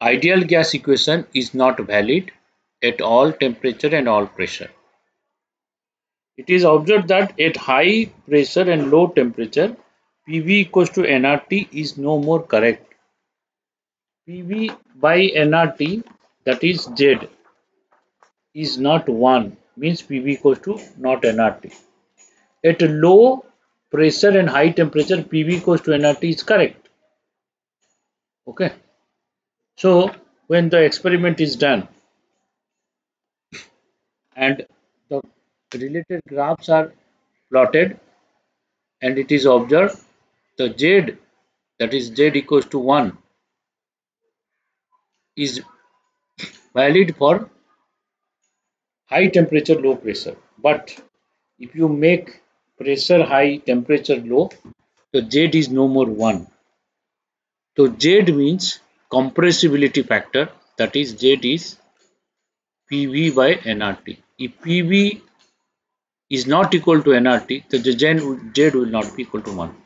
Ideal gas equation is not valid at all temperature and all pressure. It is observed that at high pressure and low temperature, PV equals to nRT is no more correct. PV by nRT, that is Z, is not 1, means PV equals to not nRT. At low pressure and high temperature, PV equals to nRT is correct. Okay. So when the experiment is done and the related graphs are plotted and it is observed the Z, that is Z equals to 1, is valid for high temperature, low pressure. But if you make pressure high, temperature low, the Z is no more 1. So Z means compressibility factor, that is Z is PV by nRT. If PV is not equal to nRT, then the Z will not be equal to 1.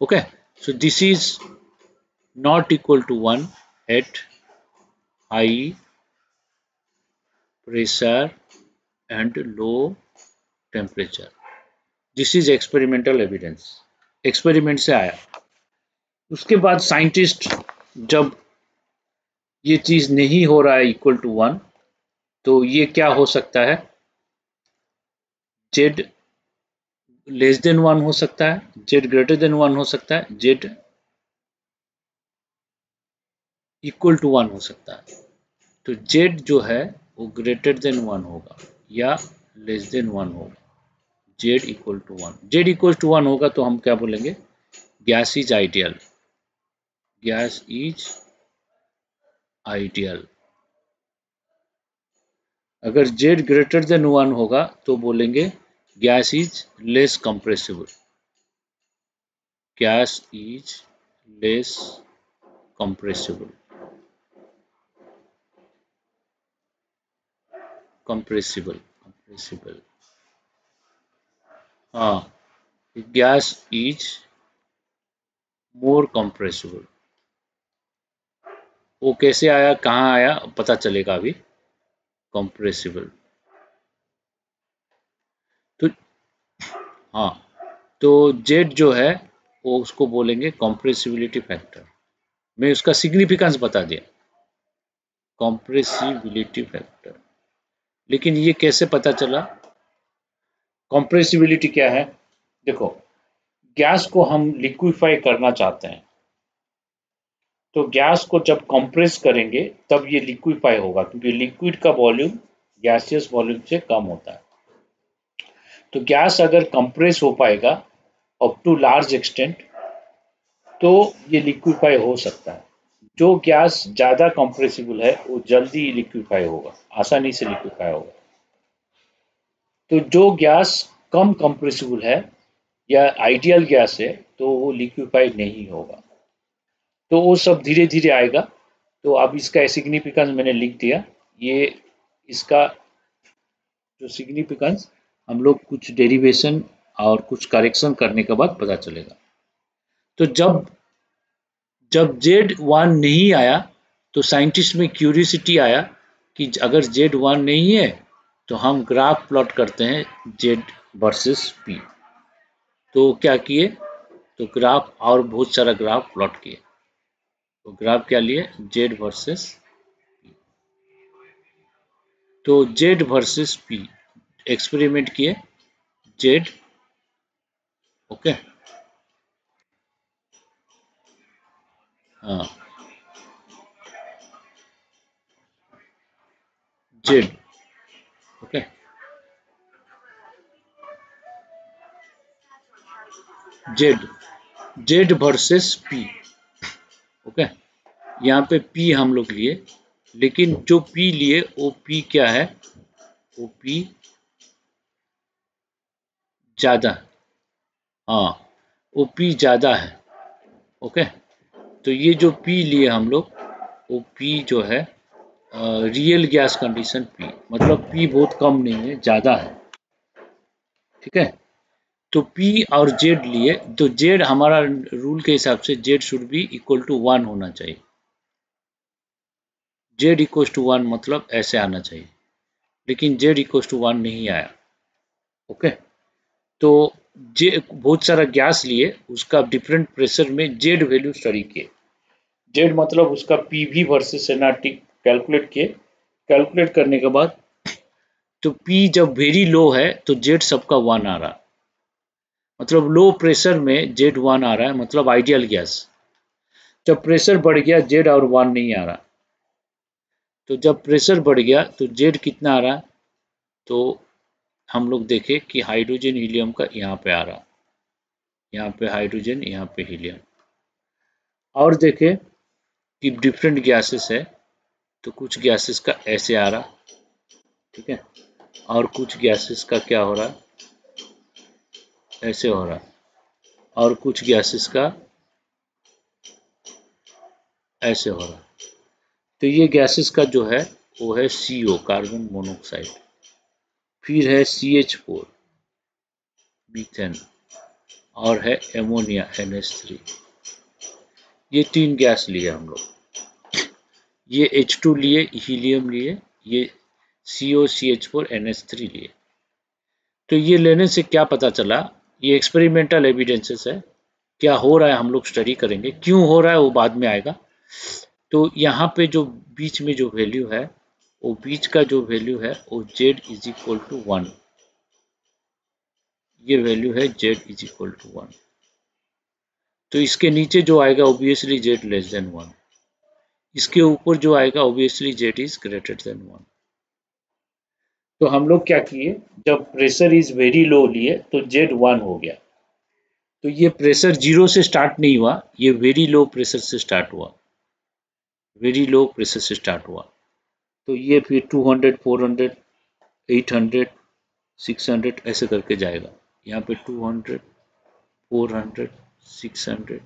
Okay, so this is not equal to 1 at high pressure and low temperature. This is experimental evidence. Experiment से आया. उसके बाद scientist जब ये चीज नहीं हो रहा है इक्वल टू 1, तो ये क्या हो सकता है, जेड लेस देन 1 हो सकता है, जेड ग्रेटर देन 1 हो सकता है, जेड इक्वल टू 1 हो सकता है. तो जेड जो है वो ग्रेटर देन 1 होगा या लेस देन 1 होगा. Z equal to 1, Z equal to 1 होगा तो हम क्या बोलेंगे, gas is ideal. Gas is ideal. अगर जेड ग्रेटर देन 1 होगा तो बोलेंगे gas is less compressible. Gas is less compressible. Compressible. हाँ, गैस इज मोर कंप्रेसिबल. वो कैसे आया, कहाँ आया, पता चलेगा अभी. कंप्रेसिबल. तो हाँ, तो जेड जो है वो उसको बोलेंगे कंप्रेसिबिलिटी फैक्टर. मैं उसका सिग्निफिकेंस बता दिया, कंप्रेसिबिलिटी फैक्टर. लेकिन ये कैसे पता चला, कंप्रेसिबिलिटी क्या है. देखो, गैस को हम लिक्विफाई करना चाहते हैं, तो गैस को जब कंप्रेस करेंगे तब ये लिक्विफाई होगा, क्योंकि लिक्विड का वॉल्यूम गैसियस वॉल्यूम से कम होता है. तो गैस अगर कंप्रेस हो पाएगा अप टू लार्ज एक्सटेंट, तो ये लिक्विफाई हो सकता है. जो गैस ज़्यादा कंप्रेसिबल है वो जल्दी लिक्विफाई होगा, आसानी से लिक्विफाई होगा. तो जो गैस कम कंप्रेसिबल है या आइडियल गैस है तो वो लिक्विफाई नहीं होगा. तो वो सब धीरे धीरे आएगा. तो अब इसका सिग्निफिकेंस मैंने लिख दिया. ये इसका जो सिग्निफिकेंस हम लोग कुछ डेरिवेशन और कुछ करेक्शन करने के बाद पता चलेगा. तो जब Z1 नहीं आया तो साइंटिस्ट में क्यूरियोसिटी आया कि अगर Z1 नहीं है तो हम ग्राफ प्लॉट करते हैं Z वर्सेस P. तो क्या किए, तो ग्राफ और बहुत सारा ग्राफ प्लॉट किए. तो ग्राफ क्या लिए, Z वर्सेस P. तो Z वर्सेस P एक्सपेरिमेंट किए, Z. ओके. हाँ, Z. Okay. Z versus P. Okay. यहाँ पे P हम लोग लिए, लेकिन जो P लिए वो P क्या है, वो P ज़्यादा. हाँ, वो P ज़्यादा है. ओके. तो ये जो P लिए हम लोग, वो P जो है रियल गैस कंडीशन P, मतलब P बहुत कम नहीं है, ज़्यादा है. ठीक है. तो P और Z लिए, तो Z हमारा रूल के हिसाब से Z should be equal to 1 होना चाहिए। Z इक्वल टू 1 मतलब ऐसे आना चाहिए, लेकिन Z इक्वल टू 1 नहीं आया। ओके, तो जे बहुत सारा गैस लिए, उसका डिफरेंट प्रेशर में जेड वैल्यू स्टडी किए। जेड मतलब उसका पीवी वर्सेस एनआरटी कैलकुलेट किए। कैलकुलेट करने के बाद तो पी जब वेरी लो है तो जेड सबका 1 आ रहा, मतलब लो प्रेशर में जेड 1 आ रहा है, मतलब आइडियल गैस। जब प्रेशर बढ़ गया जेड और 1 नहीं आ रहा, तो जब प्रेशर बढ़ गया तो जेड कितना आ रहा, तो हम लोग देखें कि हाइड्रोजन हीलियम का यहाँ पे आ रहा, यहाँ पे हाइड्रोजन, यहाँ पे हीलियम। और देखें कि डिफरेंट गैसेस है, तो कुछ गैसेस का ऐसे आ रहा, ठीक है, और कुछ गैसेस का क्या हो रहा, ऐसे हो रहा, और कुछ गैसेस का ऐसे हो रहा। तो ये गैसेस का जो है वो है CO कार्बन मोनोऑक्साइड, फिर है CH4 मीथेन, और है एमोनिया NH3। ये 3 गैस लिए हम लोग, ये H2 लिए, हीलियम लिए, ये CO CH4 NH3 लिए। तो ये लेने से क्या पता चला, ये एक्सपेरिमेंटल एविडेंसेस है, क्या हो रहा है हम लोग स्टडी करेंगे, क्यों हो रहा है वो बाद में आएगा। तो यहाँ पे जो बीच में जो वैल्यू है, वो बीच का जो वैल्यू है वो Z इज इक्वल टू 1, ये वैल्यू है Z इज इक्वल टू 1। तो इसके नीचे जो आएगा ऑब्वियसली Z लेस देन 1, इसके ऊपर जो आएगा obviously Z is greater than 1। तो हम लोग क्या किए, जब प्रेशर इज वेरी लो लिए तो Z 1 हो गया। तो ये प्रेशर 0 से स्टार्ट नहीं हुआ, ये वेरी लो प्रेशर से स्टार्ट हुआ, वेरी लो प्रेशर से स्टार्ट हुआ। तो ये फिर 200, 400, 800, 600 ऐसे करके जाएगा। यहाँ पे 200, 400, 600,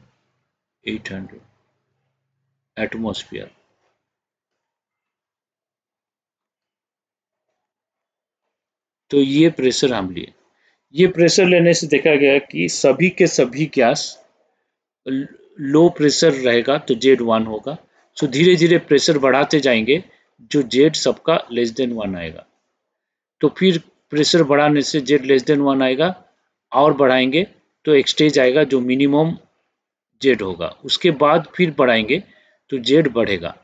800 एटमॉस्फेयर। तो ये प्रेशर हम लिए, ये प्रेशर लेने से देखा गया कि सभी के सभी गैस लो प्रेशर रहेगा तो जेड 1 होगा। सो धीरे धीरे प्रेशर बढ़ाते जाएंगे, जो जेड सबका लेस देन 1 आएगा। तो फिर प्रेशर बढ़ाने से जेड लेस देन 1 आएगा, और बढ़ाएंगे तो एक स्टेज आएगा जो मिनिमम जेड होगा, उसके बाद फिर बढ़ाएंगे तो जेड बढ़ेगा।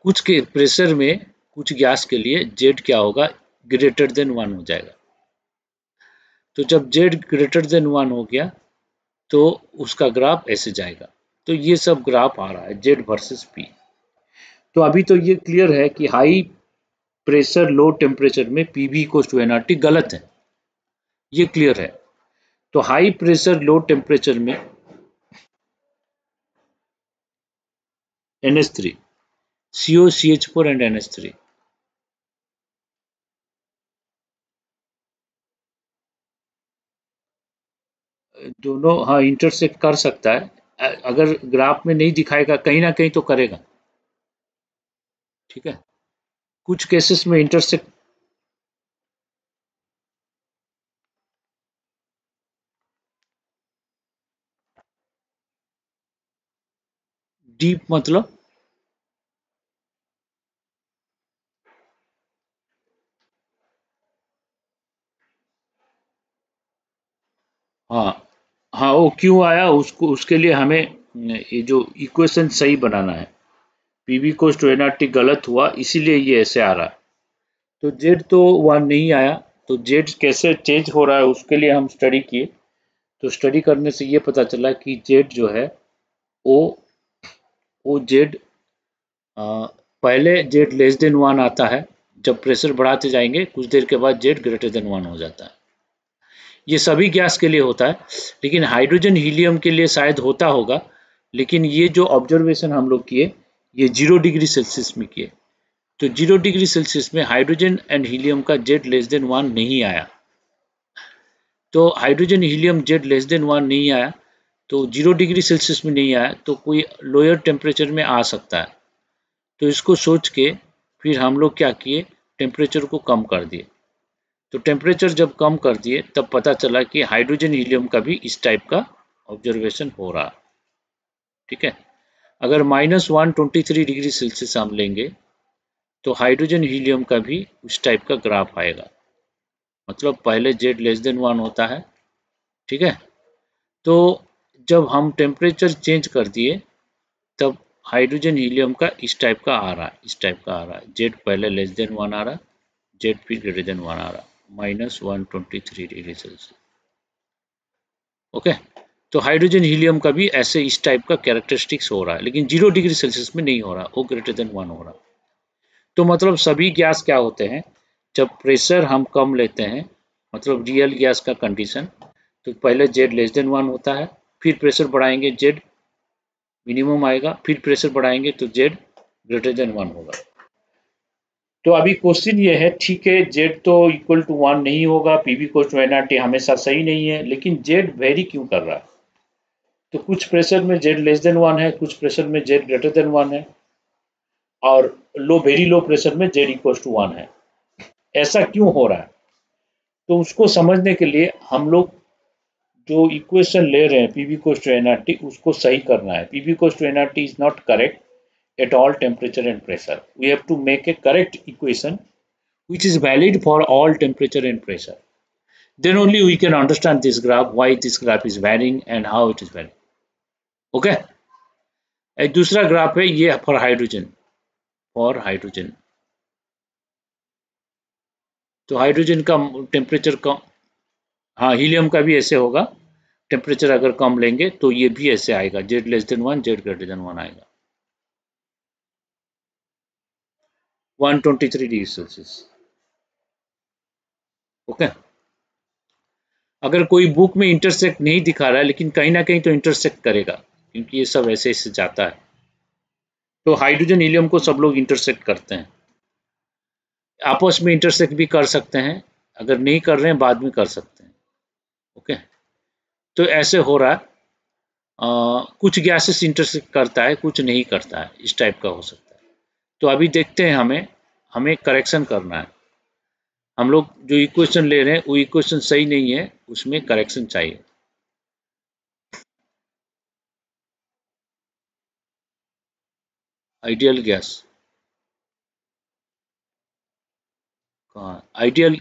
कुछ के प्रेशर में कुछ गैस के लिए जेड क्या होगा, ग्रेटर देन 1 हो जाएगा। तो जब जेड ग्रेटर देन 1 हो गया तो उसका ग्राफ ऐसे जाएगा। तो ये सब ग्राफ आ रहा है जेड वर्सेस पी। तो अभी तो ये क्लियर है कि हाई प्रेशर लो टेम्परेचर में पीवी इक्वल्स टू एनआरटी गलत है, ये क्लियर है। तो हाई प्रेशर लो टेम्परेचर में NH3, CO CH4 and NH3, दोनों हाँ इंटरसेक्ट कर सकता है, अगर ग्राफ में नहीं दिखाएगा कहीं ना कहीं तो करेगा, ठीक है। कुछ केसेस में इंटरसेक्ट, डीप मतलब हाँ, हाँ वो क्यों आया, उसको उसके लिए हमें ये जो इक्वेशन सही बनाना है। पीवी कोस टू एनआरटी गलत हुआ इसीलिए ये ऐसे आ रहा है। तो जेड तो 1 नहीं आया, तो जेड कैसे चेंज हो रहा है उसके लिए हम स्टडी किए। तो स्टडी करने से ये पता चला कि जेड जो है वो वो जेड पहले जेड लेस देन 1 आता है, जब प्रेशर बढ़ाते जाएंगे कुछ देर के बाद जेड ग्रेटर देन 1 हो जाता है। ये सभी गैस के लिए होता है, लेकिन हाइड्रोजन हीलियम के लिए शायद होता होगा। लेकिन ये जो ऑब्जर्वेशन हम लोग किए ये 0 डिग्री सेल्सियस में किए, तो 0 डिग्री सेल्सियस में हाइड्रोजन एंड हीलियम का जेड लेस देन 1 नहीं आया। तो hydrogen helium Z less than 1 नहीं आया, तो 0 डिग्री सेल्सियस में नहीं आया, तो कोई लोअर टेम्परेचर में आ सकता है। तो इसको सोच के फिर हम लोग क्या किए, टेम्परेचर को कम कर दिए। तो टेम्परेचर जब कम कर दिए तब पता चला कि हाइड्रोजन हीलियम का भी इस टाइप का ऑब्जर्वेशन हो रहा। ठीक है, अगर -123 डिग्री सेल्सियस हम लेंगे तो हाइड्रोजन हीलियम का भी उस टाइप का ग्राफ आएगा, मतलब पहले Z<1 होता है। ठीक है, तो जब हम टेम्परेचर चेंज कर दिए तब हाइड्रोजन हीलियम का इस टाइप का आ रहा है, इस टाइप का आ रहा है। Z पहले <1 आ रहा, Z फिर >1 आ रहा, -123 डिग्री सेल्सियस। ओके, तो हाइड्रोजन हीलियम का भी ऐसे इस टाइप का कैरेक्टरिस्टिक्स हो रहा है, लेकिन 0 डिग्री सेल्सियस में नहीं हो रहा, वो >1 हो रहा। तो मतलब सभी गैस क्या होते हैं, जब प्रेशर हम कम लेते हैं, मतलब रियल गैस का कंडीशन, तो पहले Z 1 होता है, फिर प्रेशर बढ़ाएंगे Z मिनिमम आएगा, फिर प्रेशर बढ़ाएंगे तो Z 1 होगा। तो अभी क्वेश्चन ये है, ठीक है Z तो =1 नहीं होगा, PV = हमेशा सही नहीं है, लेकिन Z वेरी क्यों कर रहा है? तो कुछ प्रेशर में Z 1 है, कुछ प्रेशर में Z 1 है, और वेरी लो प्रेशर में Z=1 है। ऐसा क्यों हो रहा है? तो उसको समझने के लिए हम लोग जो इक्वेशन ले रहे हैं PV = उसको सही करना है। PV = is not correct at all temperature and pressure. We have to make a correct equation which is valid for all temperature and pressure. Then only we can understand this graph, why this graph is varying and how it is varying. Okay? एक दूसरा graph है ये for hydrogen, तो hydrogen का temperature कम, हाँ helium का भी ऐसे होगा, टेम्परेचर अगर कम लेंगे तो ये भी ऐसे आएगा, Z 1 Z 1 आएगा, 123 डिग्री सेल्सियस। ओके, अगर कोई बुक में इंटरसेक्ट नहीं दिखा रहा है, लेकिन कहीं ना कहीं तो इंटरसेक्ट करेगा, क्योंकि ये सब ऐसे ऐसे जाता है। तो हाइड्रोजन हीलियम को सब लोग इंटरसेक्ट करते हैं, आपस में इंटरसेक्ट भी कर सकते हैं, अगर नहीं कर रहे हैं बाद में कर सकते हैं। ओके, तो ऐसे हो रहा है, कुछ गैसेस इंटरसेक्ट करता है, कुछ नहीं करता है, इस टाइप का हो सकता है। तो अभी देखते हैं, हमें करेक्शन करना है। हम लोग जो इक्वेशन ले रहे हैं वो इक्वेशन सही नहीं है, उसमें करेक्शन चाहिए। आइडियल गैस कहाँ, आइडियल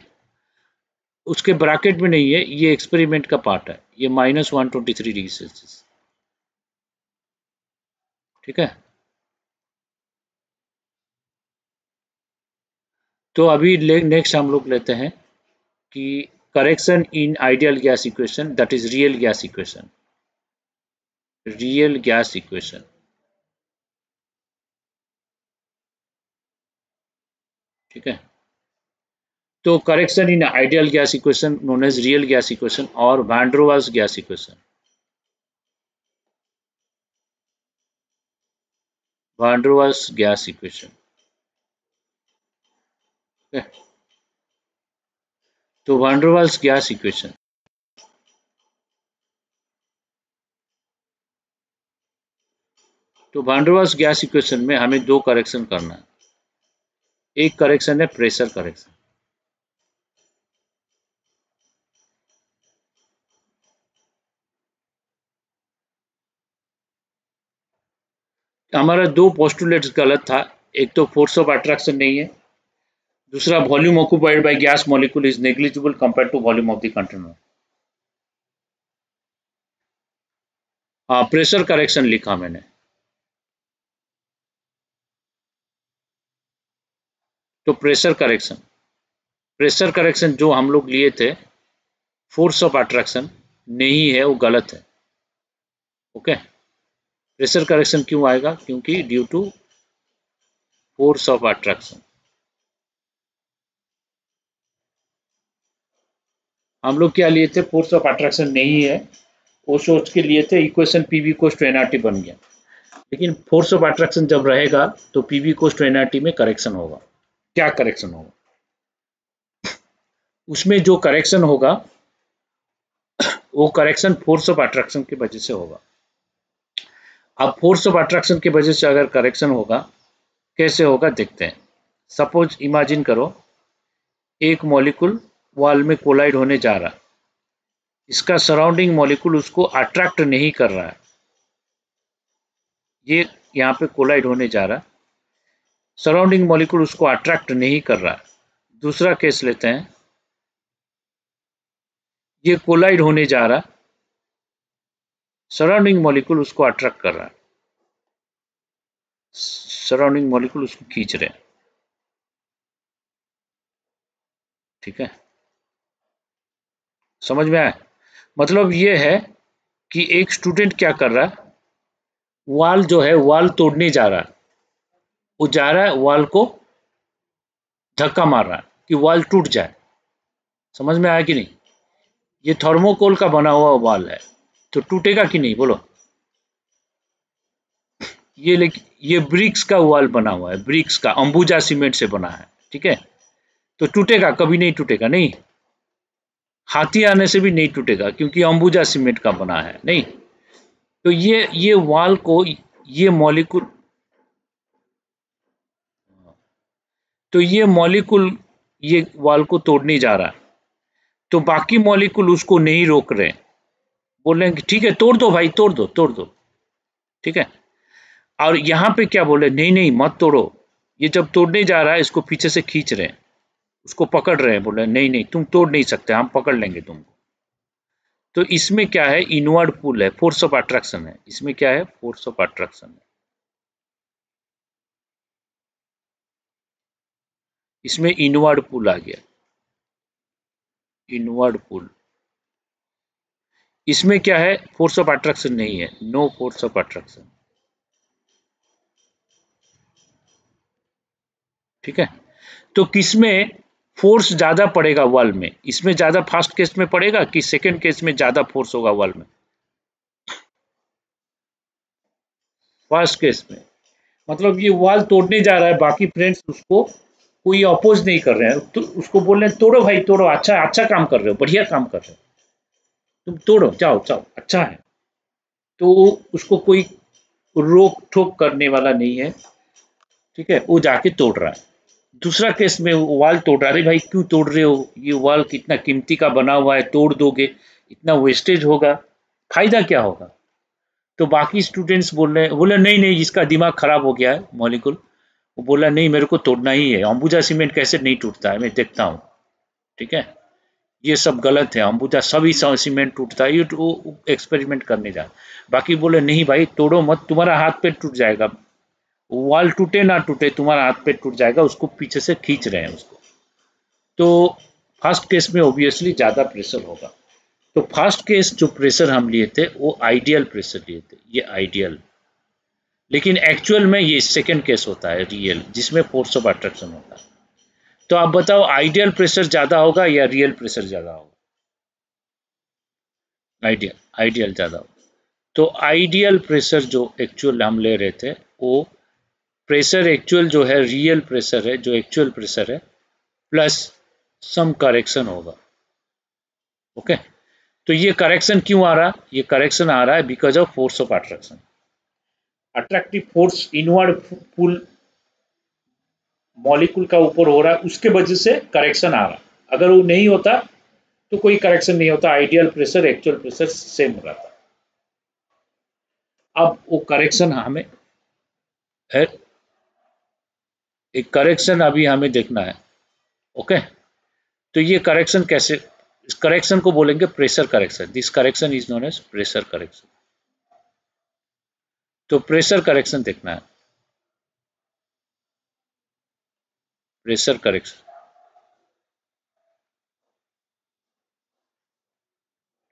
उसके ब्रैकेट में नहीं है, ये एक्सपेरिमेंट का पार्ट है, ये -123 डिग्री सेल्सियस। ठीक है, तो अभी नेक्स्ट हम लोग लेते हैं कि correction in ideal gas equation, that is real gas equation, real gas equation. ठीक है, तो correction in ideal gas equation known as real gas equation और van der Waals gas equation, van der Waals gas equation. तो van der Waals gas equation, तो van der Waals gas equation में हमें दो correction करना है। एक correction है प्रेशर करेक्शन, हमारा दो पोस्टुलेट्स गलत था, एक तो फोर्स ऑफ अट्रैक्शन नहीं है, दूसरा volume occupied by gas molecule is negligible compare to volume of the container. हाँ, प्रेशर करेक्शन लिखा मैंने। तो प्रेशर करेक्शन जो हम लोग लिए थे, फोर्स ऑफ अट्रैक्शन नहीं है, वो गलत है। ओके, प्रेशर करेक्शन क्यों आएगा, क्योंकि due to force of attraction. हम लोग क्या लिए थे, फोर्स ऑफ अट्रैक्शन नहीं है, वो सोच के लिए थे इक्वेशन PV = nRT बन गया, लेकिन फोर्स ऑफ अट्रैक्शन जब रहेगा तो PV = nRT में करेक्शन होगा। क्या करेक्शन होगा, उसमें जो करेक्शन होगा वो करेक्शन फोर्स ऑफ अट्रैक्शन की वजह से होगा। अब फोर्स ऑफ अट्रैक्शन की वजह से अगर करेक्शन होगा, कैसे होगा देखते हैं। सपोज इमेजिन करो एक मॉलिक्यूल वॉल में कोलाइड होने जा रहा है, इसका सराउंडिंग मॉलिक्यूल उसको अट्रैक्ट नहीं कर रहा है, ये यहाँ पे कोलाइड होने जा रहा है, सराउंडिंग मॉलिक्यूल उसको अट्रैक्ट नहीं कर रहा है। दूसरा केस लेते हैं, ये कोलाइड होने जा रहा, सराउंडिंग मॉलिक्यूल उसको अट्रैक्ट कर रहा है, सराउंडिंग मॉलिक्यूल उसको खींच रहे हैं, ठीक है, समझ में आया? मतलब ये है कि एक स्टूडेंट क्या कर रहा है, वॉल जो है वॉल तोड़ने जा रहा है, वो जा रहा है वॉल को धक्का मार रहा है कि वॉल टूट जाए, समझ में आया कि नहीं? ये थर्मोकोल का बना हुआ वॉल है, तो टूटेगा कि नहीं बोलो? ये लेकिन ये ब्रिक्स का वॉल बना हुआ है, ब्रिक्स का, अंबुजा सीमेंट से बना है, ठीक है, तो टूटेगा? कभी नहीं टूटेगा, नहीं, हाथी आने से भी नहीं टूटेगा क्योंकि अंबुजा सीमेंट का बना है, नहीं। तो ये वॉल को, ये मॉलिक्यूल, तो ये मॉलिक्यूल ये वॉल को तोड़ने जा रहा है, तो बाकी मॉलिक्यूल उसको नहीं रोक रहे, बोल रहे हैं कि ठीक है तोड़ दो भाई, तोड़ दो तोड़ दो, ठीक है। और यहाँ पे क्या बोले, नहीं नहीं मत तोड़ो, ये जब तोड़ने जा रहा है इसको पीछे से खींच रहे हैं, उसको पकड़ रहे हैं, बोल रहे हैं नहीं नहीं तुम तोड़ नहीं सकते, हम पकड़ लेंगे तुमको। तो इसमें क्या है, इनवर्ड पुल है, फोर्स ऑफ अट्रैक्शन है, इसमें क्या है, फोर्स ऑफ अट्रैक्शन है, इसमें इनवर्ड पुल आ गया, इनवर्ड पुल। इसमें क्या है, फोर्स ऑफ अट्रैक्शन नहीं है, नो फोर्स ऑफ अट्रैक्शन, ठीक है। तो किसमें फोर्स ज्यादा पड़ेगा वॉल में, इसमें ज्यादा फर्स्ट केस में पड़ेगा कि सेकंड केस में ज्यादा फोर्स होगा वॉल में? फर्स्ट केस में। मतलब ये वॉल तोड़ने जा रहा है, बाकी फ्रेंड्स उसको कोई अपोज नहीं कर रहे हैं, तो उसको बोल रहे हैं तोड़ो भाई तोड़ो, अच्छा अच्छा काम कर रहे हो, बढ़िया काम कर रहे हो, तुम तोड़ो, जाओ जाओ, अच्छा है। तो उसको कोई रोक ठोक करने वाला नहीं है, ठीक है, वो जाके तोड़ रहा है। दूसरा केस में वॉल तोड़ रहा है, अरे भाई क्यों तोड़ रहे हो, ये वॉल कितना कीमती का बना हुआ है, तोड़ दोगे, इतना वेस्टेज होगा, फायदा क्या होगा? तो बाकी स्टूडेंट्स बोल रहे हैं, बोले नहीं नहीं इसका दिमाग खराब हो गया है मॉलिक्यूल, वो बोला नहीं मेरे को तोड़ना ही है, अंबुजा सीमेंट कैसे नहीं टूटता है मैं देखता हूँ, ठीक है, ये सब गलत है, अंबुजा सभी सीमेंट टूटता है, ये तो एक्सपेरिमेंट करने जा, बाकी बोले नहीं भाई तोड़ो मत, तुम्हारा हाथ पे टूट जाएगा, वॉल टूटे ना टूटे तुम्हारा हाथ पे टूट जाएगा, उसको पीछे से खींच रहे हैं उसको। तो फर्स्ट केस में ऑब्वियसली ज्यादा प्रेशर होगा, तो फर्स्ट केस जो प्रेशर हम लिए थे वो आइडियल प्रेशर लिए थे, ये आइडियल, लेकिन एक्चुअल में ये सेकंड केस होता है रियल, जिसमें फोर्स ऑफ अट्रैक्शन होता है। तो आप बताओ आइडियल प्रेशर ज्यादा होगा या रियल प्रेशर ज्यादा होगा? आइडियल, आइडियल ज्यादा होगा। तो आइडियल प्रेशर जो एक्चुअल हम ले रहे थे, वो प्रेशर एक्चुअल जो है, रियल प्रेशर है जो एक्चुअल प्रेशर है, प्लस सम करेक्शन होगा, ओके। तो ये करेक्शन क्यों आ रहा, ये करेक्शन आ रहा है because of force of attraction, attractive force inward pull molecule का ऊपर हो रहा है, उसके वजह से करेक्शन आ रहा, अगर वो नहीं होता तो कोई करेक्शन नहीं होता, ideal pressure actual pressure same रहता। अब वो करेक्शन हमें है, एक करेक्शन अभी हमें देखना है, ओके। तो ये करेक्शन कैसे, इस करेक्शन को बोलेंगे pressure correction, this correction is known as pressure correction. तो प्रेशर करेक्शन देखना है, प्रेशर करेक्शन,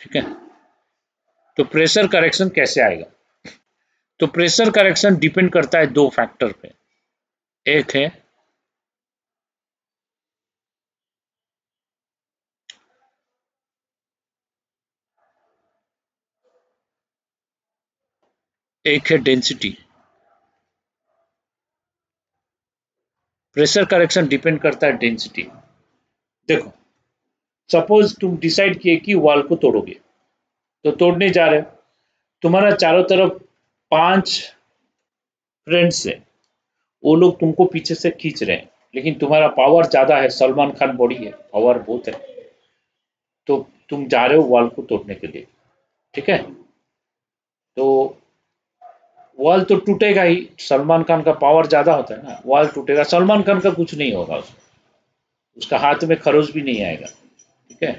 ठीक है। तो प्रेशर करेक्शन कैसे आएगा, तो प्रेशर करेक्शन डिपेंड करता है दो फैक्टर पे, एक है डेंसिटी, प्रेशर करेक्शन डिपेंड करता है डेंसिटी। देखो सपोज तुम डिसाइड किए कि वॉल को तोड़ोगे, तो तोड़ने जा रहे हो, तुम्हारा चारों तरफ 5 फ्रेंड्स है, वो लोग तुमको पीछे से खींच रहे हैं, लेकिन तुम्हारा पावर ज्यादा है, सलमान खान बॉडी है, पावर बहुत है, तो तुम जा रहे हो वॉल को तोड़ने के लिए, ठीक है। तो वॉल तो टूटेगा ही, सलमान खान का पावर ज्यादा होता है ना, वॉल टूटेगा, सलमान खान का कुछ नहीं होगा, उसका हाथ में खरोच भी नहीं आएगा, ठीक है।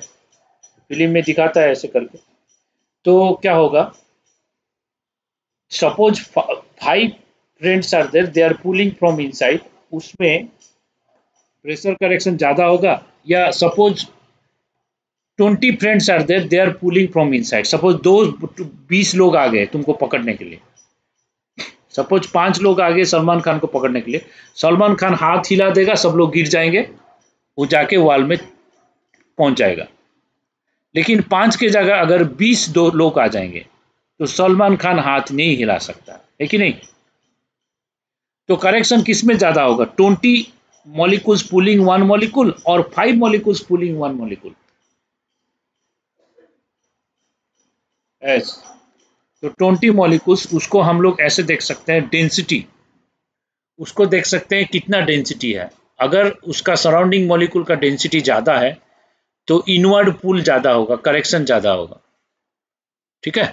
फिल्म में दिखाता है ऐसे करके। तो क्या होगा, suppose 5 friends are there, they are pulling from inside, उसमें प्रेशर करेक्शन ज्यादा होगा। या suppose 20 friends are there, they are pulling from inside, suppose 20 लोग आ गए तुमको पकड़ने के लिए, सपोज 5 लोग आ गए सलमान खान को पकड़ने के लिए, सलमान खान हाथ हिला देगा, सब लोग गिर जाएंगे, वो जाके वॉल में पहुंच जाएगा। लेकिन 5 के जगह अगर 20 दो लोग आ जाएंगे तो सलमान खान हाथ नहीं हिला सकता है कि नहीं। तो करेक्शन किस में ज्यादा होगा, 20 मॉलिक्यूल्स पुलिंग 1 मॉलिक्यूल और 5 मॉलिक्यूल्स पुलिंग 1 मॉलिक्यूल। एस, तो 20 मॉलिक्यूल्स, उसको हम लोग ऐसे देख सकते हैं डेंसिटी, उसको देख सकते हैं कितना डेंसिटी है। अगर उसका सराउंडिंग मॉलिक्यूल का डेंसिटी ज्यादा है तो इनवर्ड पुल ज्यादा होगा, करेक्शन ज्यादा होगा, ठीक है।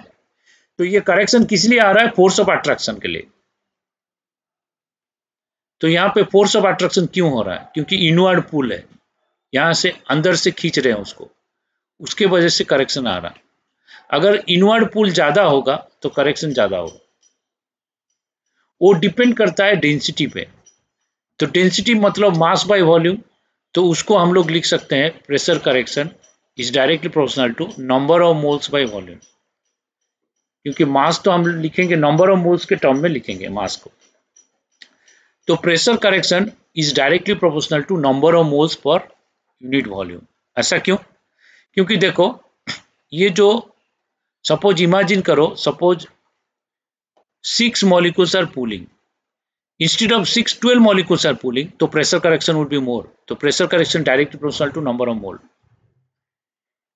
तो ये करेक्शन किस लिए आ रहा है, फोर्स ऑफ अट्रैक्शन के लिए। तो यहाँ पे फोर्स ऑफ अट्रैक्शन क्यों हो रहा है, क्योंकि इनवर्ड पुल है, यहाँ से अंदर से खींच रहे हैं उसको, उसके वजह से करेक्शन आ रहा है। अगर इनवर्ड पुल ज्यादा होगा तो करेक्शन ज्यादा होगा, वो डिपेंड करता है डेंसिटी पे। तो डेंसिटी मतलब मास बाय वॉल्यूम, तो उसको हम लोग लिख सकते हैं pressure correction is directly proportional to number of moles by volume, क्योंकि मास तो हम लिखेंगे नंबर ऑफ मोल्स के टर्म में लिखेंगे मास को। तो pressure correction is directly proportional to number of moles per unit volume. ऐसा क्यों, क्योंकि देखो ये जो, सपोज इमेजिन करो, suppose 6 molecules are pooling, instead of 6 12 molecules are pooling, तो pressure correction would be more, तो pressure correction directly proportional to number of mole,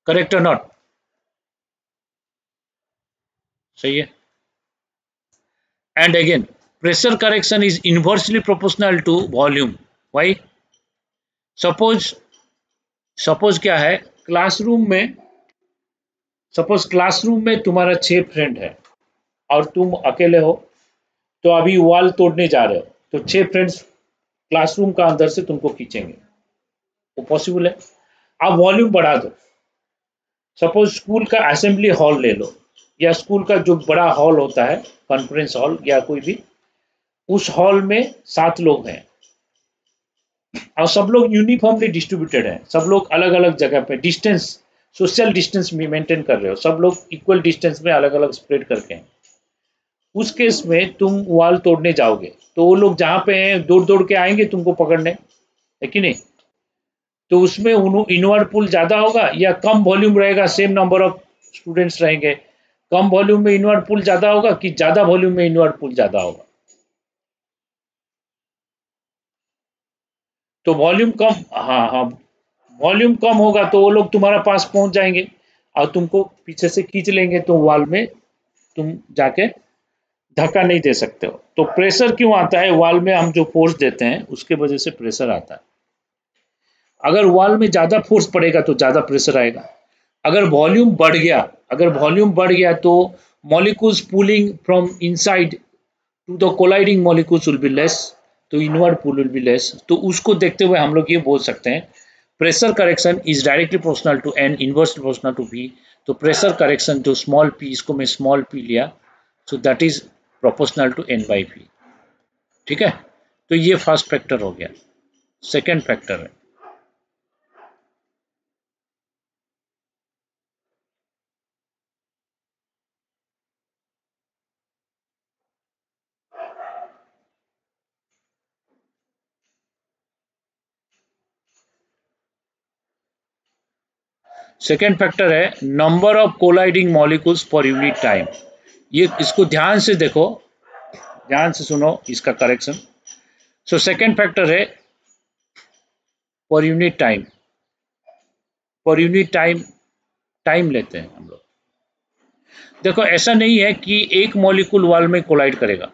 correct or not, सही है। and again pressure correction is inversely proportional to volume, why, suppose suppose क्या है, classroom में, suppose classroom में तुम्हारा 6 friend है और तुम अकेले हो, तो अभी वॉल तोड़ने जा रहे हो, तो 6 फ्रेंड्स क्लासरूम का अंदर से तुमको खींचेंगे, वो पॉसिबल है। अब वॉल्यूम बढ़ा दो, सपोज स्कूल का असेंबली हॉल ले लो, या स्कूल का जो बड़ा हॉल होता है, कॉन्फ्रेंस हॉल या कोई भी, उस हॉल में 7 लोग हैं और सब लोग यूनिफॉर्मली डिस्ट्रीब्यूटेड हैं, सब लोग अलग अलग जगह पे, डिस्टेंस, सोशल डिस्टेंस मेंटेन कर रहे हो, सब लोग इक्वल डिस्टेंस में अलग अलग स्प्रेड करके हैं। उस केस में तुम वॉल तोड़ने जाओगे तो वो लोग जहाँ पे हैं दौड़ दौड़ के आएंगे तुमको पकड़ने, है कि नहीं। तो उसमें इनवर्ड पुल ज्यादा होगा या कम वॉल्यूम रहेगा, सेम नंबर ऑफ स्टूडेंट्स रहेंगे, कम वॉल्यूम में इनवर्ड पुल ज्यादा होगा कि ज्यादा वॉल्यूम में इनवर्ड पुल ज्यादा होगा। तो वॉल्यूम कम, हाँ हाँ, वॉल्यूम कम होगा तो वो लोग तुम्हारे पास पहुंच जाएंगे और तुमको पीछे से खींच लेंगे, तो वॉल में तुम जाके धक्का नहीं दे सकते हो। तो प्रेशर क्यों आता है, वॉल में हम जो फोर्स देते हैं उसके वजह से प्रेशर आता है। अगर वॉल में ज्यादा फोर्स पड़ेगा तो ज्यादा प्रेशर आएगा। अगर वॉल्यूम बढ़ गया, अगर वॉल्यूम बढ़ गया तो molecules pulling from inside to the colliding molecules will be less, तो inward pull will be less. तो उसको देखते हुए हम लोग ये बोल सकते हैं pressure correction is directly proportional to N, inverse proportional to V. तो प्रेशर करेक्शन जो स्मॉल पी, इसको मैं स्मॉल पी लिया, so that is proportional to N by P, ठीक है। तो ये फर्स्ट फैक्टर हो गया। सेकेंड फैक्टर है, सेकेंड फैक्टर है number of colliding molecules per unit time. ये इसको ध्यान से देखो, ध्यान से सुनो इसका करेक्शन। सो सेकेंड फैक्टर है पर यूनिट टाइम, पर यूनिट टाइम, टाइम लेते हैं हम लोग। देखो ऐसा नहीं है कि एक मॉलिक्यूल वॉल में कोलाइड करेगा,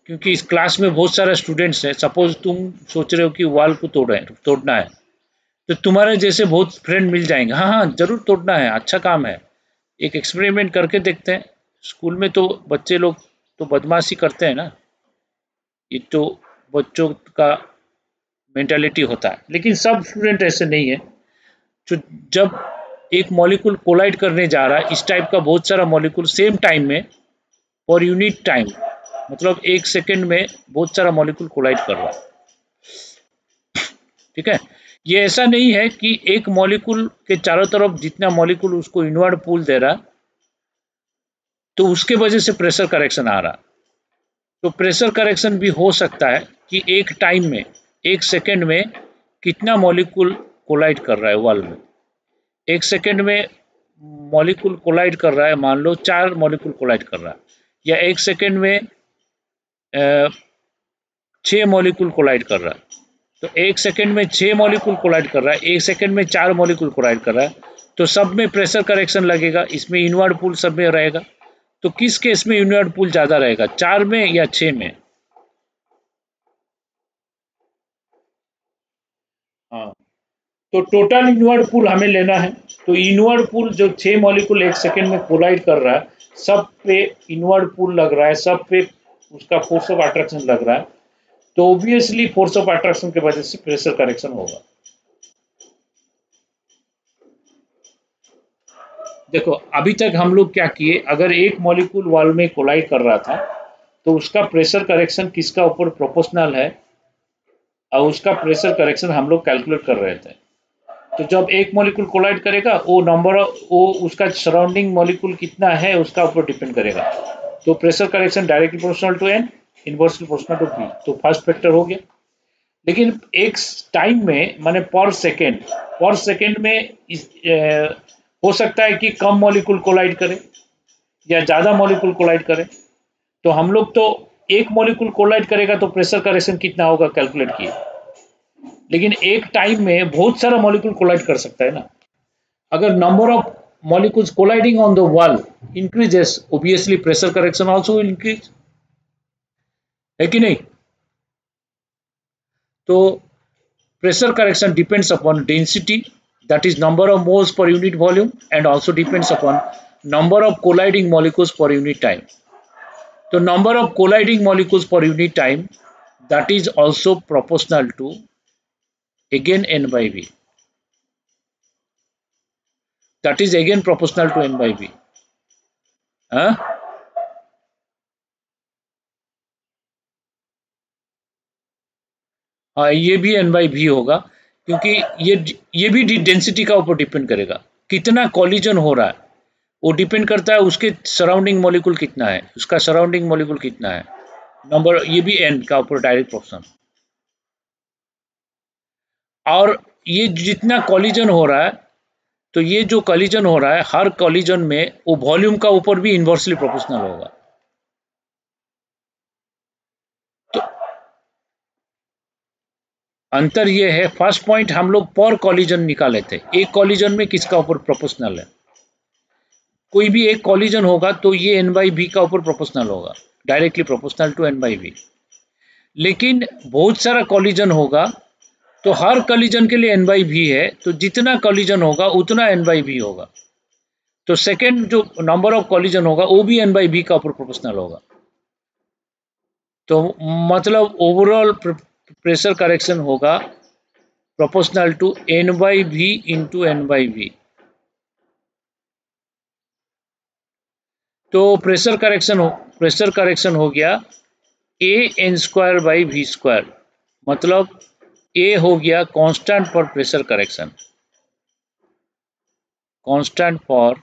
क्योंकि इस क्लास में बहुत सारे स्टूडेंट्स हैं, सपोज तुम सोच रहे हो कि वॉल को तोड़ना है, तो तुम्हारे जैसे बहुत फ्रेंड मिल जाएंगे। हाँ हाँ, जरूर तोड़ना है, अच्छा काम है। एक एक्सपेरिमेंट करके देखते हैं। स्कूल में तो बच्चे लोग तो बदमाशी करते हैं ना, ये तो बच्चों का मेंटालिटी होता है, लेकिन सब स्टूडेंट ऐसे नहीं है। जो जब एक मॉलिक्यूल कोलाइड करने जा रहा है, इस टाइप का बहुत सारा मॉलिक्यूल सेम टाइम में और यूनिट टाइम, मतलब 1 सेकंड में बहुत सारा मॉलिक्यूल कोलाइड कर रहा है। ठीक है, ये ऐसा नहीं है कि एक मॉलिक्यूल के चारों तरफ जितना मॉलिक्यूल उसको इनवर्ड पूल दे रहा, तो उसके वजह से प्रेशर करेक्शन आ रहा। तो प्रेशर करेक्शन भी हो सकता है कि एक टाइम में, 1 सेकंड में कितना मॉलिक्यूल कोलाइड कर रहा है वॉल में। 1 सेकंड में मॉलिक्यूल कोलाइड कर रहा है, मान लो 4 मॉलिक्यूल कोलाइड कर रहा है, या 1 सेकंड में 6 मॉलिक्यूल कोलाइड कर रहा है। तो 1 सेकंड में 6 मॉलिक्यूल कोलाइड कर रहा है, 1 सेकंड में 4 मॉलिक्यूल कोलाइड कर रहा है, तो सब में प्रेशर करेक्शन लगेगा, इसमें इनवर्ड पूल सब में रहेगा। तो किस केस में इनवर्ड पूल ज्यादा रहेगा, 4 में या 6 में? हाँ, तो टोटल इनवर्ड पूल हमें लेना है। तो इनवर्ड पूल जो 6 मॉलिक्यूल 1 सेकंड में कोलाइड कर रहा है, सब पे इनवर्ड पूल लग रहा है, सब पे उसका फोर्स ऑफ अट्रैक्शन लग रहा है, तो ऑब्वियसली फोर्स ऑफ अट्रैक्शन की वजह से प्रेशर करेक्शन होगा। देखो, अभी तक हम लोग क्या किए, अगर एक मॉलिक्यूल वॉल में कोलाइड कर रहा था, तो उसका प्रेशर करेक्शन किसका ऊपर प्रोपोर्शनल है, और उसका प्रेशर करेक्शन हम लोग कैलकुलेट कर रहे थे। तो जब एक मॉलिक्यूल कोलाइड करेगा, वो नंबर ऑफ, वो उसका सराउंडिंग मॉलिक्यूल कितना है उसका ऊपर डिपेंड करेगा। तो pressure correction directly proportional to N, inversely proportional to B, तो फर्स्ट फैक्टर हो गया। लेकिन एक टाइम में, माने पर सेकेंड में हो सकता है कि कम मॉलिक्यूल कोलाइड करे या ज़्यादा मॉलिक्यूल कोलाइड करे। तो हम लोग तो एक मॉलिक्यूल कोलाइड करेगा तो प्रेशर करेक्शन कितना होगा कैलकुलेट किए, लेकिन एक टाइम में बहुत सारा मॉलिक्यूल कोलाइड कर सकता है ना। अगर number of molecules colliding on the wall increases, obviously pressure correction also will increase, है कि नहीं? तो pressure correction depends upon density, that is number of moles per unit volume, and also depends upon number of colliding molecules per unit time. So number of colliding molecules per unit time, that is also proportional to again n by v, that is again proportional to n by v. हाँ, हाँ, ये भी N by भी होगा, क्योंकि ये भी density का ऊपर डिपेंड करेगा, कितना कॉलिजन हो रहा है, वो डिपेंड करता है उसके सराउंडिंग मॉलिक्यूल कितना है, उसका सराउंडिंग मॉलिक्यूल कितना है, नंबर, ये भी एन का ऊपर डायरेक्ट प्रोपोर्शन। और ये जितना कॉलिजन हो रहा है, तो ये जो कॉलिजन हो रहा है, हर कॉलिजन में वो वॉल्यूम का ऊपर भी इन्वर्सली प्रोपोर्शनल होगा। तो अंतर ये है, फर्स्ट पॉइंट हम लोग पर कॉलिजन निकाले थे, एक कॉलिजन में किसका ऊपर प्रोपोर्शनल है। कोई भी एक कॉलिजन होगा तो ये एन बाई बी का ऊपर प्रोपोर्शनल होगा, directly proportional to N by B. लेकिन बहुत सारा कॉलिजन होगा, तो हर कॉलिजन के लिए एन बाई बी है, तो जितना कॉलिजन होगा उतना एन बाई बी होगा। तो सेकेंड जो नंबर ऑफ कॉलिजन होगा वो भी एन बाई बी का ऊपर प्रोपोर्शनल होगा। तो मतलब ओवरऑल प्रेशर करेक्शन होगा proportional to N by B into N by B. तो प्रेशर करेक्शन हो गया A N square by V square, मतलब ए हो गया constant for pressure correction, constant for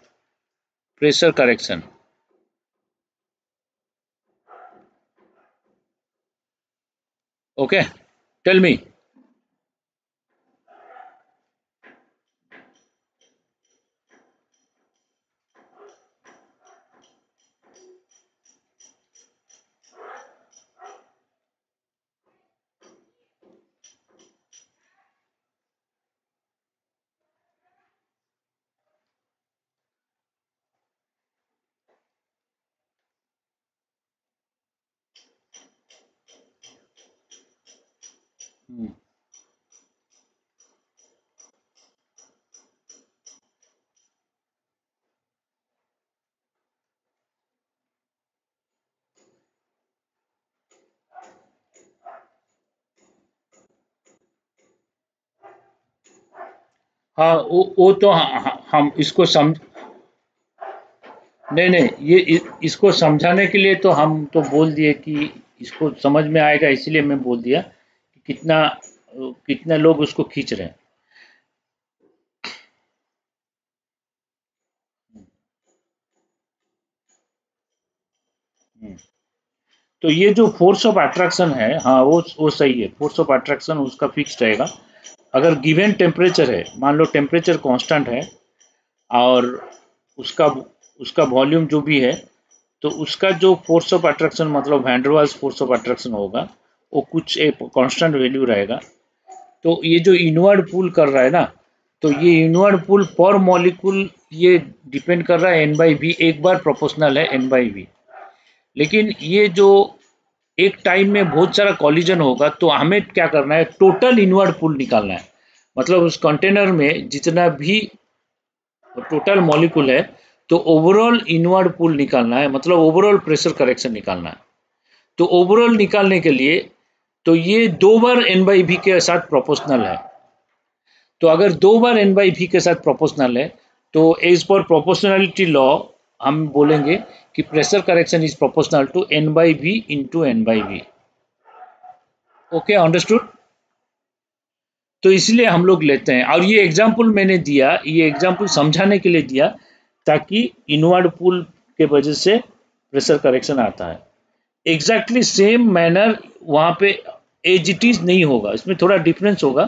pressure correction. Okay, tell me. हाँ वो तो हम इसको नहीं नहीं, ये इसको समझाने के लिए तो हम तो बोल दिए कि इसको समझ में आएगा, इसलिए मैं बोल दिया कि कितना लोग उसको खींच रहे हैं। हम्म। तो ये जो फोर्स ऑफ अट्रैक्शन है, हाँ वो सही है, फोर्स ऑफ अट्रैक्शन उसका फिक्स रहेगा। अगर गिवन टेम्परेचर है, मान लो टेम्परेचर कांस्टेंट है, और उसका उसका वॉल्यूम जो भी है, तो उसका जो फोर्स ऑफ अट्रैक्शन मतलब वैंडरवाल्स फोर्स ऑफ अट्रैक्शन होगा, वो कुछ एक कांस्टेंट वैल्यू रहेगा। तो ये जो इनवर्ड पुल कर रहा है ना, तो ये इनवर्ड पुल पर मॉलिक्यूल ये डिपेंड कर रहा है एन बाई वी, एक बार प्रोपोर्शनल है एन बाई वी। लेकिन ये जो एक टाइम में बहुत सारा कॉलिजन होगा, तो हमें क्या करना है, टोटल इनवर्ड पुल निकालना है। मतलब उस कंटेनर में जितना भी टोटल मॉलिक्यूल है, तो ओवरऑल इनवर्ड पुल निकालना है, मतलब ओवरऑल प्रेशर करेक्शन निकालना है। तो ओवरऑल निकालने के लिए तो ये दो बार एन बाई वी के साथ प्रोपोर्शनल है। तो अगर दो बार एन बाई वी के साथ प्रोपोर्शनल है, तो एज पर प्रोपोर्शनलिटी लॉ हम बोलेंगे कि pressure correction is proportional to N by V into N by V. Okay, understood. तो इसलिए हम लोग लेते हैं, और ये एग्जाम्पल मैंने दिया, ये एग्जाम्पल समझाने के लिए दिया, ताकि इनवर्ड पुल के वजह से प्रेशर करेक्शन आता है। एग्जैक्टली सेम मैनर वहाँ पे एज इट इज नहीं होगा, इसमें थोड़ा डिफरेंस होगा,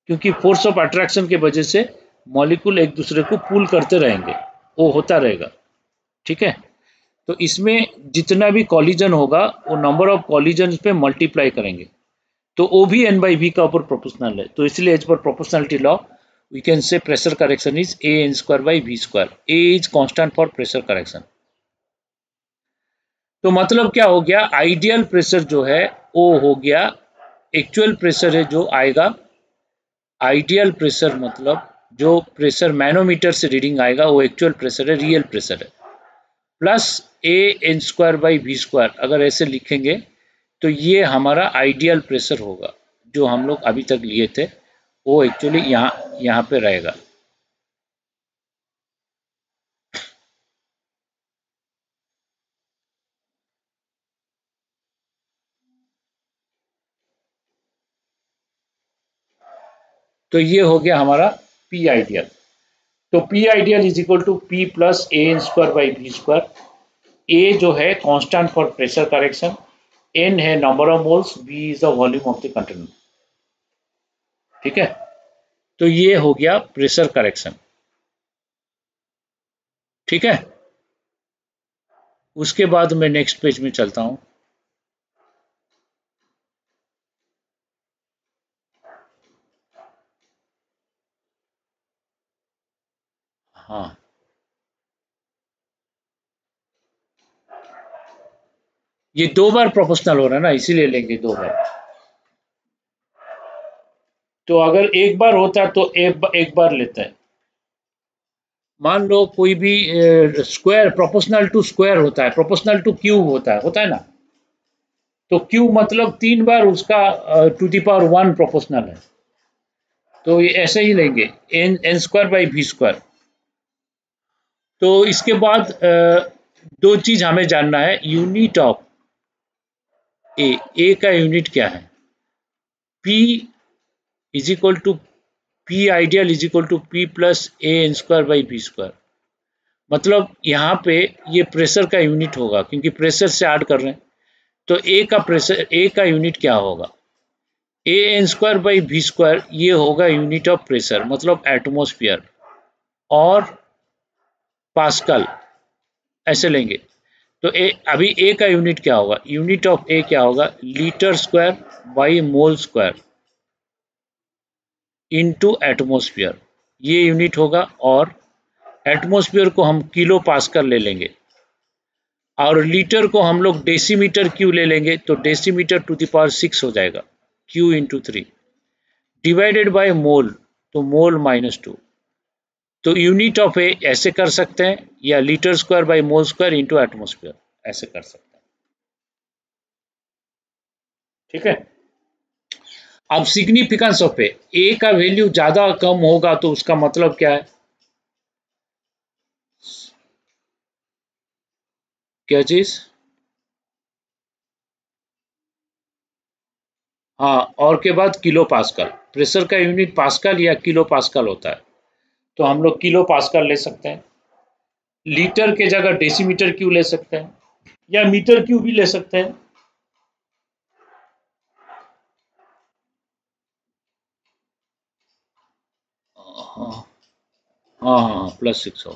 क्योंकि फोर्स ऑफ अट्रैक्शन के वजह से मॉलिक्यूल एक दूसरे को पुल करते रहेंगे, वो होता रहेगा। ठीक है। तो इसमें जितना भी कॉलिजन होगा, वो नंबर ऑफ कॉलिजन पे मल्टीप्लाई करेंगे, तो ओ भी एन बाई वी का ऊपर प्रोपोर्शनल है। तो इसलिए as per proportionality law we can say pressure correction is A N square by V square. A is constant for pressure correction. तो मतलब क्या हो गया, आइडियल प्रेशर जो है वो हो गया, एक्चुअल प्रेशर है जो आएगा, आइडियल प्रेशर मतलब जो प्रेशर मैनोमीटर से रीडिंग आएगा वो एक्चुअल प्रेशर है, रियल प्रेशर है, plus A N square by V square. अगर ऐसे लिखेंगे तो ये हमारा आइडियल प्रेशर होगा, जो हम लोग अभी तक लिए थे, वो एक्चुअली यहाँ यहाँ पे रहेगा। तो ये हो गया हमारा पी आइडियल। तो P ideal is equal to P plus A N square by V square. A जो है constant for pressure correction, N है number of moles, V is the volume of the container. ठीक है। तो ये हो गया प्रेशर करेक्शन। ठीक है। उसके बाद मैं नेक्स्ट पेज में चलता हूँ। हाँ, ये दो बार प्रोपोर्शनल हो रहा है ना, इसीलिए लेंगे दो बार। तो अगर एक बार होता तो एक बार लेते हैं। मान लो कोई भी स्क्वायर प्रोपोर्शनल टू स्क्वायर होता है, प्रोपोर्शनल टू क्यूब होता है ना। तो क्यूब मतलब तीन बार उसका to the power one proportional है। तो ये ऐसे ही लेंगे, N N square by V square. तो इसके बाद दो चीज हमें जानना है, यूनिट ऑफ ए का यूनिट क्या है, P is equal to P ideal is equal to P plus A N square by V square. मतलब यहाँ पे ये प्रेशर का यूनिट होगा, क्योंकि प्रेशर से ऐड कर रहे हैं। तो ए का प्रेशर, ए का यूनिट क्या होगा, A N square by V square, ये होगा यूनिट ऑफ प्रेशर, मतलब एटमोस्फियर और पास्कल, ऐसे लेंगे। तो ए अभी ए का यूनिट क्या होगा, यूनिट ऑफ ए क्या होगा, litre square by mole square into atmosphere, ये यूनिट होगा। और एटमोस्फियर को हम किलो पास्कल ले लेंगे, और लीटर को हम लोग डेसीमीटर क्यू ले लेंगे, तो डेसीमीटर टू द पावर 6 हो जाएगा, Q into 3 divided by mole, तो मोल माइनस 2। तो यूनिट ऑफ ए ऐसे कर सकते हैं, या litre square by mole square into atmosphere, ऐसे कर सकते हैं। ठीक है। अब सिग्निफिकेंस ऑफ ए का वैल्यू ज्यादा कम होगा तो उसका मतलब क्या है? क्या चीज? हाँ, और के बाद किलो पास्कल। प्रेशर का यूनिट पास्कल या किलो पास्कल होता है, तो हम लोग किलो पास्कल ले सकते हैं। लीटर के जगह डेसीमीटर क्यूब ले सकते हैं, या मीटर क्यूब भी ले सकते हैं। हाँ हाँ हाँ, +6 हो।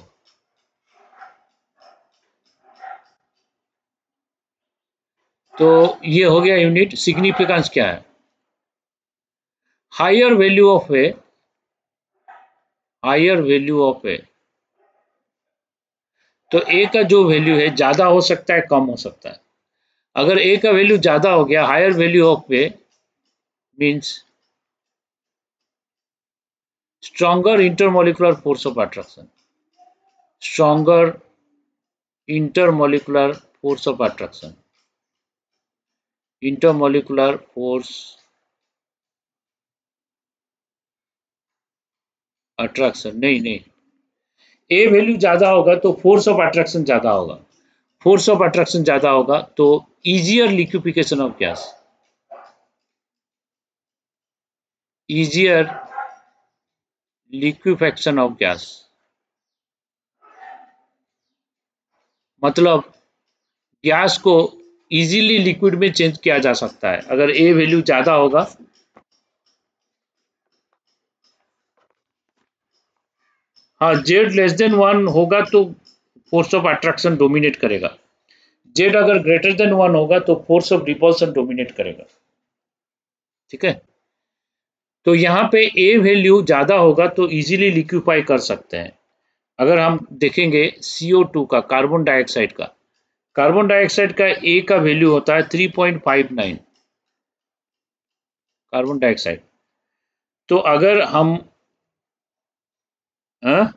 तो ये हो गया यूनिट। सिग्निफिकेंस क्या है? Higher value of A, higher value of A, तो ए का जो वैल्यू है ज्यादा हो सकता है, कम हो सकता है। अगर ए का वैल्यू ज्यादा हो गया, higher value of A means stronger intermolecular force of attraction, stronger intermolecular force of attraction, intermolecular force attraction, नहीं नहीं, ए वैल्यू ज्यादा होगा तो फोर्स ऑफ अट्रैक्शन ज्यादा होगा। फोर्स ऑफ अट्रैक्शन ज्यादा होगा तो easier liquefaction of gas, easier liquefaction of gas, मतलब गैस को इजीली लिक्विड में चेंज किया जा सकता है अगर ए वैल्यू ज्यादा होगा। हाँ, जेड लेस देन 1 होगा तो फोर्स ऑफ अट्रैक्शन डोमिनेट करेगा। जेड अगर ग्रेटर देन 1 होगा तो फोर्स ऑफ रिपल्सन डोमिनेट करेगा। ठीक है, तो यहाँ पे ए वैल्यू ज्यादा होगा तो इजीली लिक्विफाई कर सकते हैं। अगर हम देखेंगे CO2 का, कार्बन डाइऑक्साइड का, कार्बन डाइऑक्साइड का ए का वैल्यू होता है 3.59, कार्बन डाइऑक्साइड। तो अगर हम हाँ,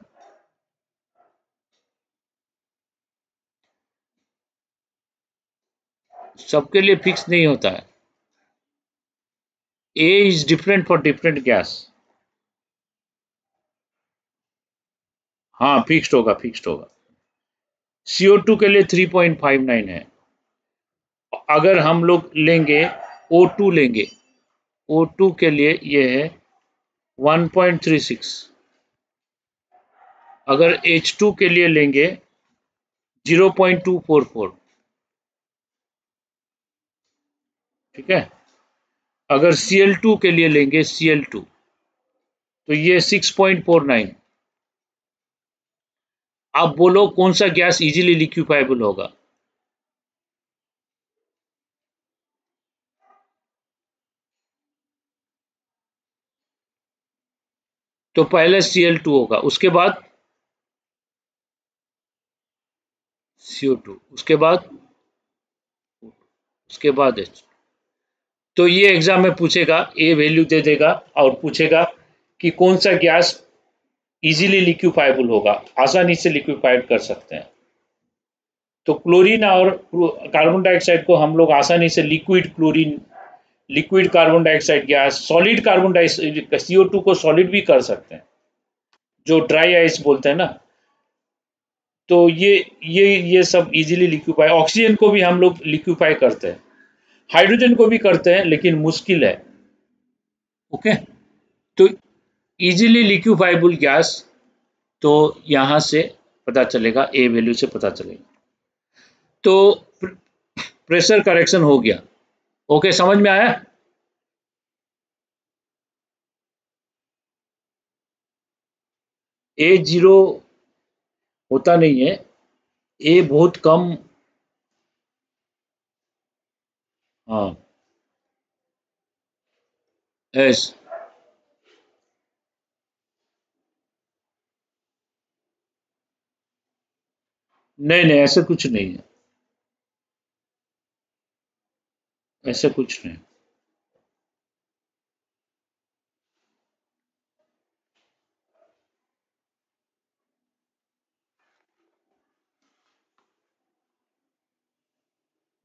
सबके लिए फिक्स नहीं होता है। A is different for different gas. हाँ, फिक्स्ड होगा, फिक्स्ड होगा। CO2 के लिए 3.59 है। अगर हम लोग लेंगे O2 लेंगे, O2 के लिए ये है 1.36। अगर H2 के लिए लेंगे 0.244। ठीक है, अगर Cl2 के लिए लेंगे Cl2 तो ये 6.49। आप बोलो कौन सा गैस इजीली लिक्विफाइबल होगा? तो पहले Cl2 होगा, उसके बाद CO2, उसके बाद H। तो ये एग्जाम में पूछेगा, ए वैल्यू दे देगा और पूछेगा कि कौन सा गैस इजीली लिक्विफाइबल होगा, आसानी से लिक्विफाइड कर सकते हैं। तो क्लोरीन और कार्बन डाइऑक्साइड को हम लोग आसानी से liquid chlorine, liquid carbon dioxide gas, solid carbon dioxide, CO2 को सॉलिड भी कर सकते हैं, जो ड्राई आइस बोलते हैं ना। तो ये सब इजीली लिक्विफाई, ऑक्सीजन को भी हम लोग लिक्विफाई करते हैं, हाइड्रोजन को भी करते हैं लेकिन मुश्किल है। ओके, तो इजीली लिक्विफाइबल गैस, तो यहाँ से पता चलेगा, ए वैल्यू से पता चलेगा। तो प्रेशर करेक्शन हो गया। ओके, समझ में आया? ए जीरो होता नहीं है, ए बहुत कम। हाँ, एस, नहीं नहीं, ऐसा कुछ नहीं है, ऐसा कुछ नहीं।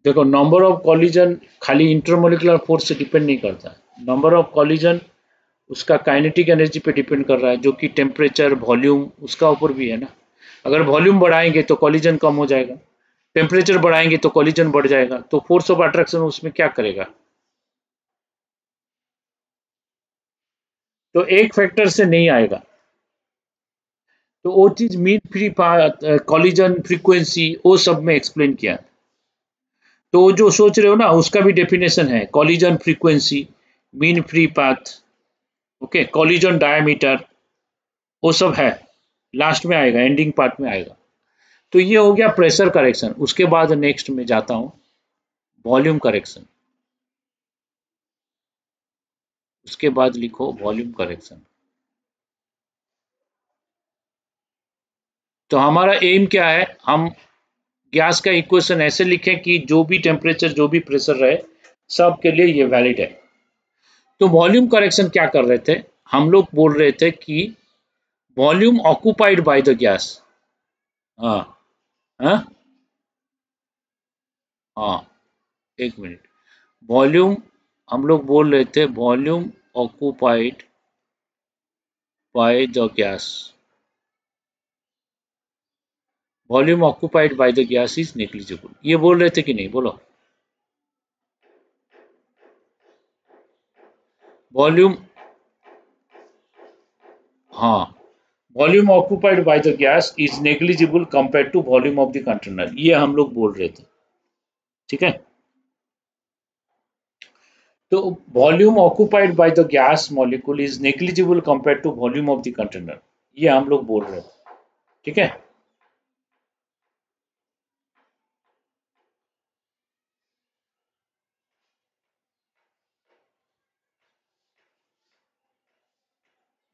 देखो, नंबर ऑफ कॉलिजन खाली इंटरमोलिकुलर फोर्स से डिपेंड नहीं करता है, नंबर ऑफ कॉलिजन उसका काइनेटिक एनर्जी पे डिपेंड कर रहा है, जो कि टेम्परेचर, वॉल्यूम उसका ऊपर भी है ना। अगर वॉल्यूम बढ़ाएंगे तो कॉलिजन कम हो जाएगा, टेम्परेचर बढ़ाएंगे तो कॉलिजन बढ़ जाएगा, तो फोर्स ऑफ अट्रैक्शन उसमें क्या करेगा? तो एक फैक्टर से नहीं आएगा। तो वो चीज मीन फ्री कॉलिजन फ्रीक्वेंसी वो सब में एक्सप्लेन किया। तो जो सोच रहे हो ना उसका भी डेफिनेशन है, collision frequency, mean free path, okay, collision diameter, वो सब है, लास्ट में आएगा, एंडिंग पार्ट में आएगा। तो ये हो गया प्रेशर करेक्शन। उसके बाद नेक्स्ट में जाता हूँ वॉल्यूम करेक्शन। उसके बाद लिखो वॉल्यूम करेक्शन। तो हमारा एम क्या है, हम गैस का इक्वेशन ऐसे लिखें कि जो भी टेम्परेचर, जो भी प्रेशर रहे, सब के लिए ये वैलिड है। तो वॉल्यूम करेक्शन क्या कर रहे थे, हम लोग बोल रहे थे कि volume occupied by the gas. हाँ, हाँ, हाँ, एक मिनट। वॉल्यूम, हम लोग बोल रहे थे volume occupied by the gas, volume occupied by the gas is negligible, ये बोल रहे थे कि नहीं, बोलो। वॉल्यूम, हाँ, volume occupied by the gas is negligible compare to volume of the container, ये हम लोग बोल रहे थे, ठीक है। तो volume occupied by the gas molecule is negligible compare to volume of the container, ये हम लोग बोल रहे थे, ठीक है।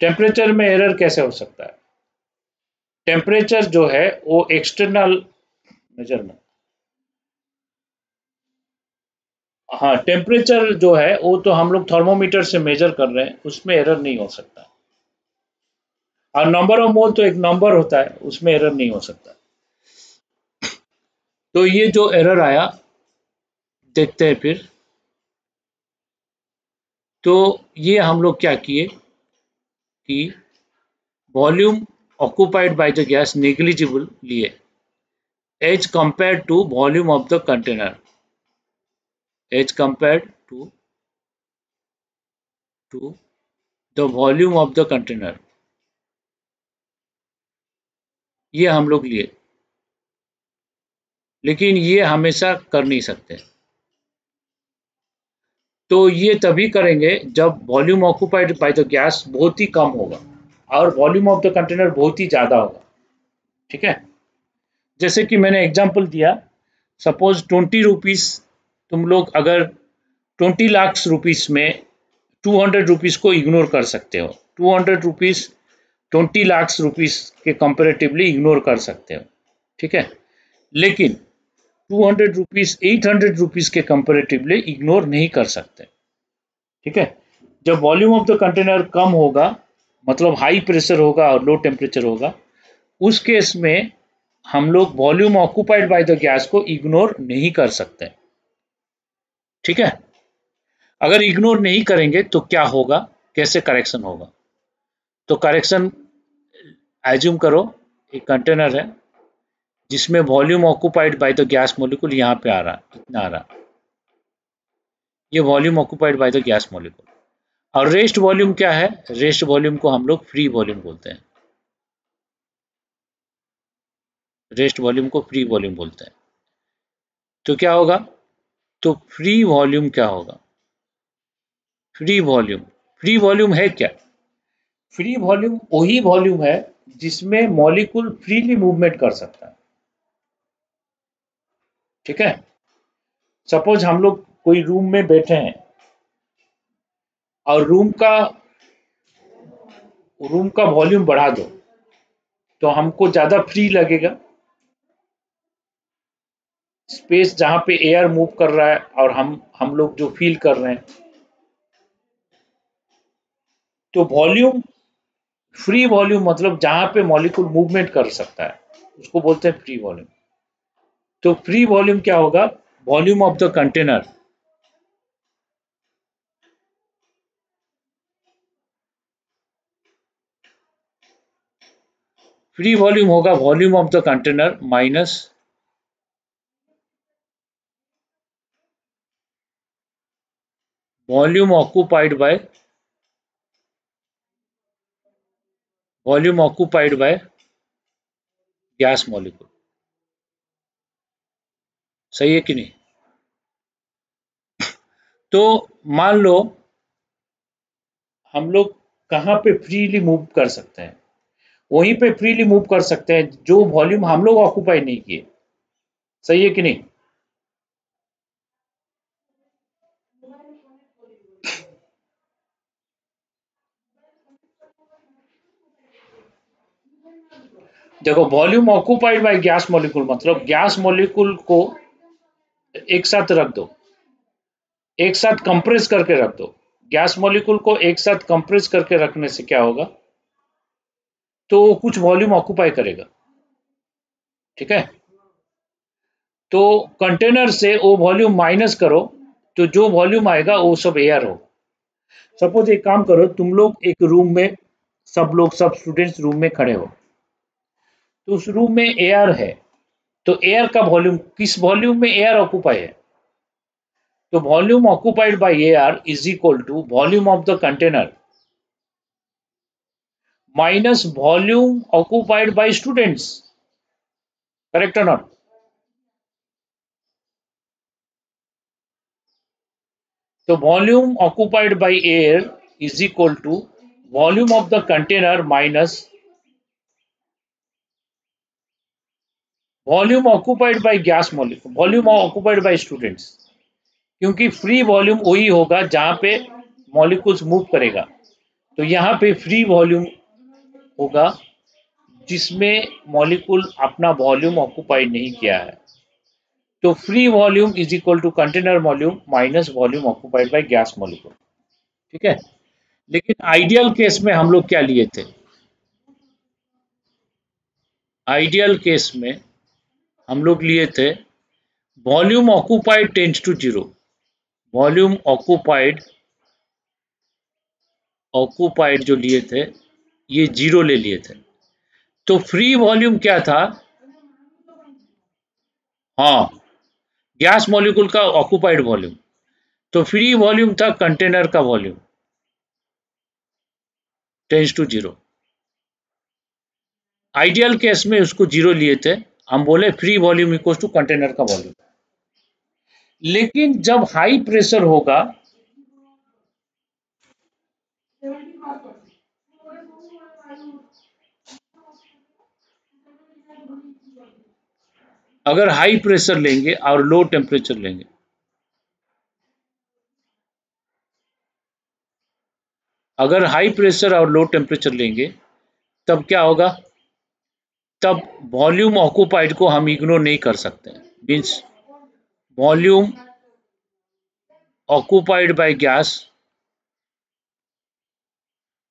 टेम्परेचर में एरर कैसे हो सकता है? टेम्परेचर जो है वो एक्सटर्नल मेजरमेंट, हाँ, टेम्परेचर जो है वो तो हम लोग थर्मोमीटर से मेजर कर रहे हैं, उसमें एरर नहीं हो सकता। और नंबर ऑफ मोल तो एक नंबर होता है, उसमें एरर नहीं हो सकता। तो ये जो एरर आया, देखते हैं फिर। तो ये हम लोग क्या किए कि volume occupied by the gas negligible लिए as compare to volume of the container, as compare to the volume of the container, ये हम लोग लिए। लेकिन ये हमेशा कर नहीं सकते। तो ये तभी करेंगे जब volume occupied by the gas बहुत ही कम होगा और वॉल्यूम ऑफ द कंटेनर बहुत ही ज़्यादा होगा, ठीक है। जैसे कि मैंने एग्जांपल दिया, सपोज 20 रुपीज़, तुम लोग अगर 20 लाख रुपीज़ में 200 रुपीज़ को इग्नोर कर सकते हो, 200 रुपीज़ 20 लाख रुपीज़ के कंपेरेटिवली इग्नोर कर सकते हो, ठीक है। लेकिन 200 रुपीज़ 800 रुपीज़ के कंपेरेटिवली इग्नोर नहीं कर सकते, ठीक है। जब वॉल्यूम ऑफ द कंटेनर कम होगा, मतलब हाई प्रेशर होगा और लो टेम्परेचर होगा, उस केस में हम लोग volume occupied by the gas को इग्नोर नहीं कर सकते, ठीक है। अगर इग्नोर नहीं करेंगे तो क्या होगा, कैसे करेक्शन होगा? तो करेक्शन, एज्यूम करो एक कंटेनर है जिसमें volume occupied by the gas molecule यहाँ पे आ रहा है, कितना आ रहा है, ये volume occupied by the gas molecule. और रेस्ट वॉल्यूम क्या है? रेस्ट वॉल्यूम को हम लोग फ्री वॉल्यूम बोलते हैं, रेस्ट वॉल्यूम को फ्री वॉल्यूम बोलते हैं। तो क्या होगा, तो फ्री वॉल्यूम क्या होगा? फ्री वॉल्यूम, फ्री वॉल्यूम है क्या? फ्री वॉल्यूम वही वॉल्यूम है जिसमें मॉलिक्यूल फ्रीली मूवमेंट कर सकता है, ठीक है। सपोज हम लोग कोई रूम में बैठे हैं और रूम का वॉल्यूम बढ़ा दो तो हमको ज्यादा फ्री लगेगा, स्पेस जहां पे एयर मूव कर रहा है और हम लोग जो फील कर रहे हैं। तो वॉल्यूम, फ्री वॉल्यूम मतलब जहां पे मॉलिक्यूल मूवमेंट कर सकता है, उसको बोलते हैं फ्री वॉल्यूम। तो फ्री वॉल्यूम क्या होगा? Volume of the container free volume होगा volume of the container minus volume occupied by gas molecule. सही है कि नहीं? तो मान लो हम लोग कहाँ पे फ्रीली मूव कर सकते हैं, वहीं पे फ्रीली मूव कर सकते हैं जो वॉल्यूम हम लोग ऑक्यूपाई नहीं किए। सही है कि नहीं? देखो volume occupied by gas molecule मतलब गैस मॉलिक्यूल को एक साथ रख दो, एक साथ कंप्रेस करके रख दो। गैस मॉलिक्यूल को एक साथ कंप्रेस करके रखने से क्या होगा, तो कुछ वॉल्यूम ऑक्यूपाई करेगा। ठीक है, तो कंटेनर से वो वॉल्यूम माइनस करो तो जो वॉल्यूम आएगा वो सब एयर हो। सपोज एक काम करो, तुम लोग एक रूम में, सब स्टूडेंट्स रूम में खड़े हो, तो उस रूम में एयर है, तो एयर का वॉल्यूम, किस वॉल्यूम में एयर ऑक्यूपाई है, तो volume occupied by air is equal to volume of the container minus volume occupied by students. Correct और नॉट? तो volume occupied by air is equal to volume of the container minus volume occupied by gas molecule, volume occupied by students. क्योंकि free volume वही होगा जहां पे molecules move करेगा, तो यहाँ पे फ्री वॉल्यूम होगा जिसमें मॉलिक्यूल अपना वॉल्यूम ऑक्यूपाई नहीं किया है। तो free volume is equal to container volume minus volume occupied by gas molecule. ठीक है, लेकिन आइडियल केस में हम लोग क्या लिए थे, आइडियल केस में हम लोग लिए थे volume occupied tends to zero, volume occupied जो लिए थे ये जीरो ले लिए थे। तो फ्री वॉल्यूम क्या था, हाँ, गैस मॉलिक्यूल का ऑक्यूपाइड वॉल्यूम, तो फ्री वॉल्यूम था कंटेनर का volume tends to zero. Ideal case में उसको जीरो लिए थे, हम बोले free volume equal to container का वॉल्यूम। लेकिन जब हाई प्रेशर होगा, अगर हाई प्रेशर लेंगे और लो टेम्परेचर लेंगे, अगर हाई प्रेशर और लो टेम्परेचर लेंगे तब क्या होगा, तब वॉल्यूम ऑक्यूपाइड को हम इग्नोर नहीं कर सकते। Means volume occupied by gas,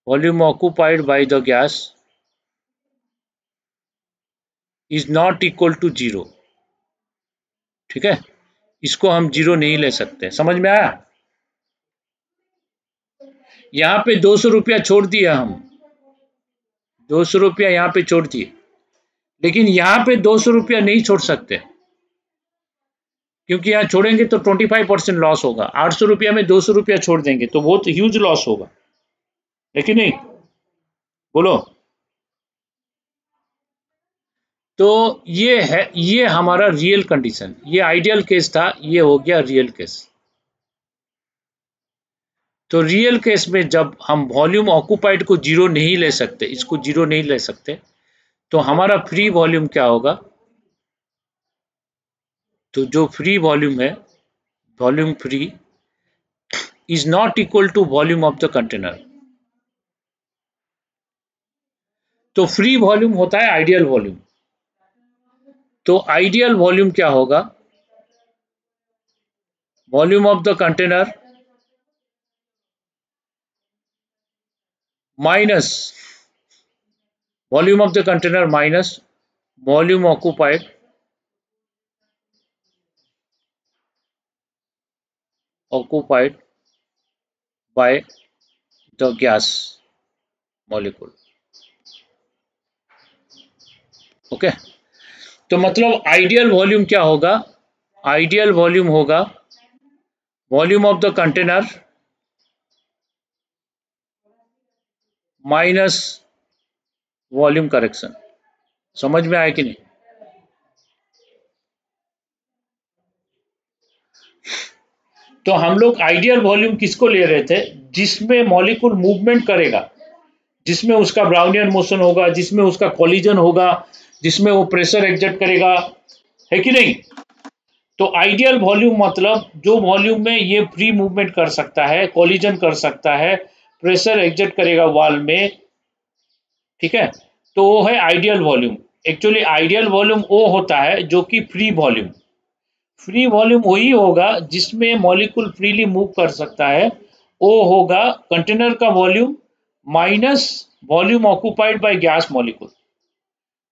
volume occupied by the gas is not equal to zero. ठीक है, इसको हम जीरो नहीं ले सकते। समझ में आया? यहाँ पे 200 रुपया छोड़ दिया हम, 200 रुपया यहाँ पे छोड़ दिए, लेकिन यहाँ पे 200 रुपया नहीं छोड़ सकते, क्योंकि यहाँ छोड़ेंगे तो 25% लॉस होगा। 800 रुपया में 200 रुपया छोड़ देंगे तो बहुत ह्यूज लॉस होगा, लेकिन नहीं, बोलो। तो ये है, ये हमारा रियल कंडीशन, ये आइडियल केस था, ये हो गया रियल केस। तो रियल केस में जब हम वॉल्यूम ऑक्यूपाइड को जीरो नहीं ले सकते, इसको जीरो नहीं ले सकते, तो हमारा फ्री वॉल्यूम क्या होगा, तो जो फ्री वॉल्यूम है, volume free is not equal to volume of the container. तो फ्री वॉल्यूम होता है आइडियल वॉल्यूम, तो आइडियल वॉल्यूम क्या होगा, volume of the container minus volume of the container minus volume occupied by the gas molecule। Okay, तो मतलब ideal volume क्या होगा? आइडियल वॉल्यूम होगा volume of the container minus volume correction. समझ में आया कि नहीं? तो हम लोग आइडियल वॉल्यूम किसको ले रहे थे? जिसमें मॉलिक्यूल मूवमेंट करेगा, जिसमें उसका ब्राउनियन मोशन होगा, जिसमें उसका कोलिजन होगा, जिसमें वो प्रेशर एग्जर्ट करेगा, है कि नहीं? तो आइडियल वॉल्यूम मतलब जो वॉल्यूम में ये फ्री मूवमेंट कर सकता है, कोलिजन कर सकता है, प्रेशर एग्जर्ट करेगा वॉल में, ठीक है, तो वो है ideal volume. Actually ideal volume वो होता है जो कि फ्री वॉल्यूम, फ्री वॉल्यूम वही होगा जिसमें मॉलिक्यूल फ्रीली मूव कर सकता है, वो होगा कंटेनर का volume minus volume occupied by gas molecule.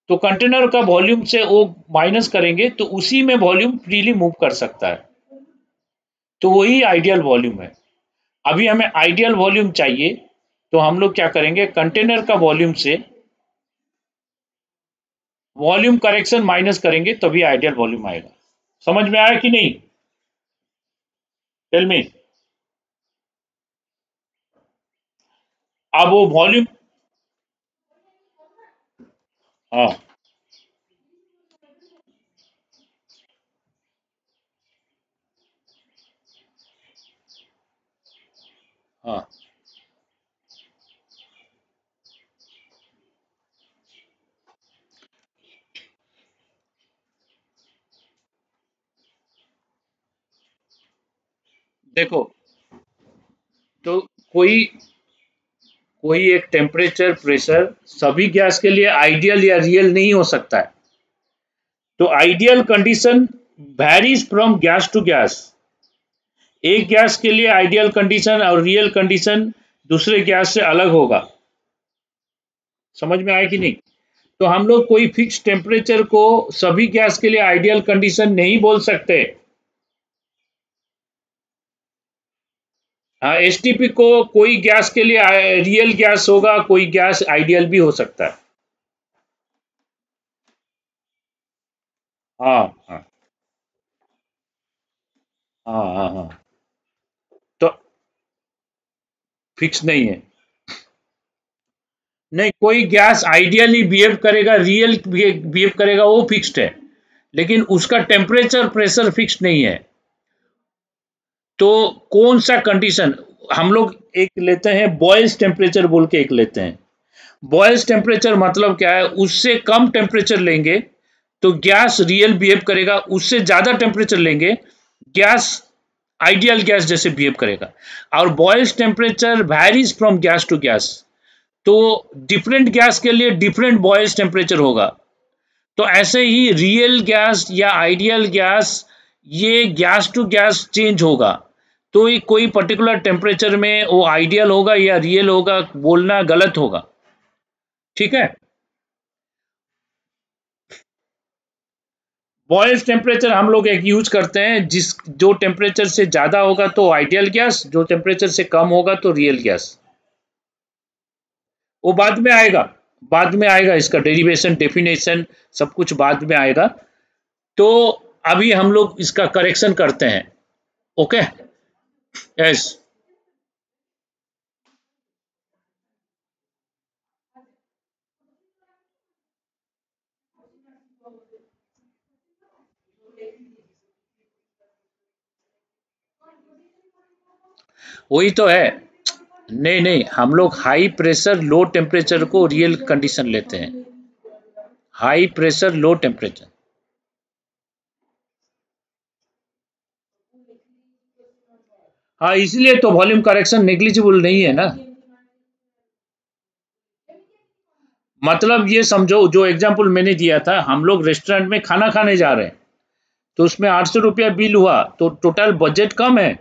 तो कंटेनर का वॉल्यूम से वो माइनस करेंगे तो उसी में वॉल्यूम फ्रीली मूव कर सकता है, तो वही आइडियल वॉल्यूम है। अभी हमें आइडियल वॉल्यूम चाहिए, तो हम लोग क्या करेंगे, कंटेनर का वॉल्यूम से वॉल्यूम करेक्शन माइनस करेंगे तभी आइडियल वॉल्यूम आएगा। समझ में आया कि नहीं? Tell me. अब वो वॉल्यूम, हाँ हाँ, देखो, तो कोई कोई एक टेम्परेचर प्रेशर सभी गैस के लिए आइडियल या रियल नहीं हो सकता है। तो ideal condition varies from gas to gas. एक गैस के लिए आइडियल कंडीशन और रियल कंडीशन दूसरे गैस से अलग होगा। समझ में आया कि नहीं? तो हम लोग कोई फिक्स टेम्परेचर को सभी गैस के लिए आइडियल कंडीशन नहीं बोल सकते। हाँ, एसटीपी को कोई गैस के लिए रियल गैस होगा, कोई गैस आइडियल भी हो सकता है। हाँ हाँ हाँ हाँ हाँ, तो फिक्स नहीं है। नहीं, कोई गैस आइडियली बिहेव करेगा, रियल बिहेव करेगा, वो फिक्स्ड है, लेकिन उसका टेम्परेचर प्रेशर फिक्स नहीं है। तो कौन सा कंडीशन हम लोग एक लेते हैं, बॉयल्स टेम्परेचर बोल के एक लेते हैं। बॉयल्स टेम्परेचर मतलब क्या है, उससे कम टेम्परेचर लेंगे तो गैस रियल बिहेव करेगा, उससे ज्यादा टेम्परेचर लेंगे गैस आइडियल गैस जैसे बिहेव करेगा। और Boyle's temperature varies from gas to gas, तो डिफरेंट गैस के लिए डिफरेंट बॉयल्स टेम्परेचर होगा। तो ऐसे ही रियल गैस या आइडियल गैस, ये गैस टू गैस चेंज होगा। तो ये कोई पर्टिकुलर टेम्परेचर में वो आइडियल होगा या रियल होगा बोलना गलत होगा, ठीक है? बॉयल्स टेम्परेचर हम लोग एक यूज करते हैं, जिस जो टेम्परेचर से ज्यादा होगा तो आइडियल गैस, जो टेम्परेचर से कम होगा तो रियल गैस। वो बाद में आएगा, बाद में आएगा, इसका डेरिवेशन डेफिनेशन सब कुछ बाद में आएगा। तो अभी हम लोग इसका करेक्शन करते हैं। ओके, यस, वही तो है। नहीं नहीं, हम लोग हाई प्रेशर लो टेम्परेचर को रियल कंडीशन लेते हैं। हाई प्रेशर लो टेम्परेचर, हाँ, इसलिए तो वॉल्यूम करेक्शन नेग्लिजिबल नहीं है ना। मतलब ये समझो, जो एग्जांपल मैंने दिया था, हम लोग रेस्टोरेंट में खाना खाने जा रहे हैं, तो उसमें 800 रुपया बिल हुआ, तो टोटल बजट कम है,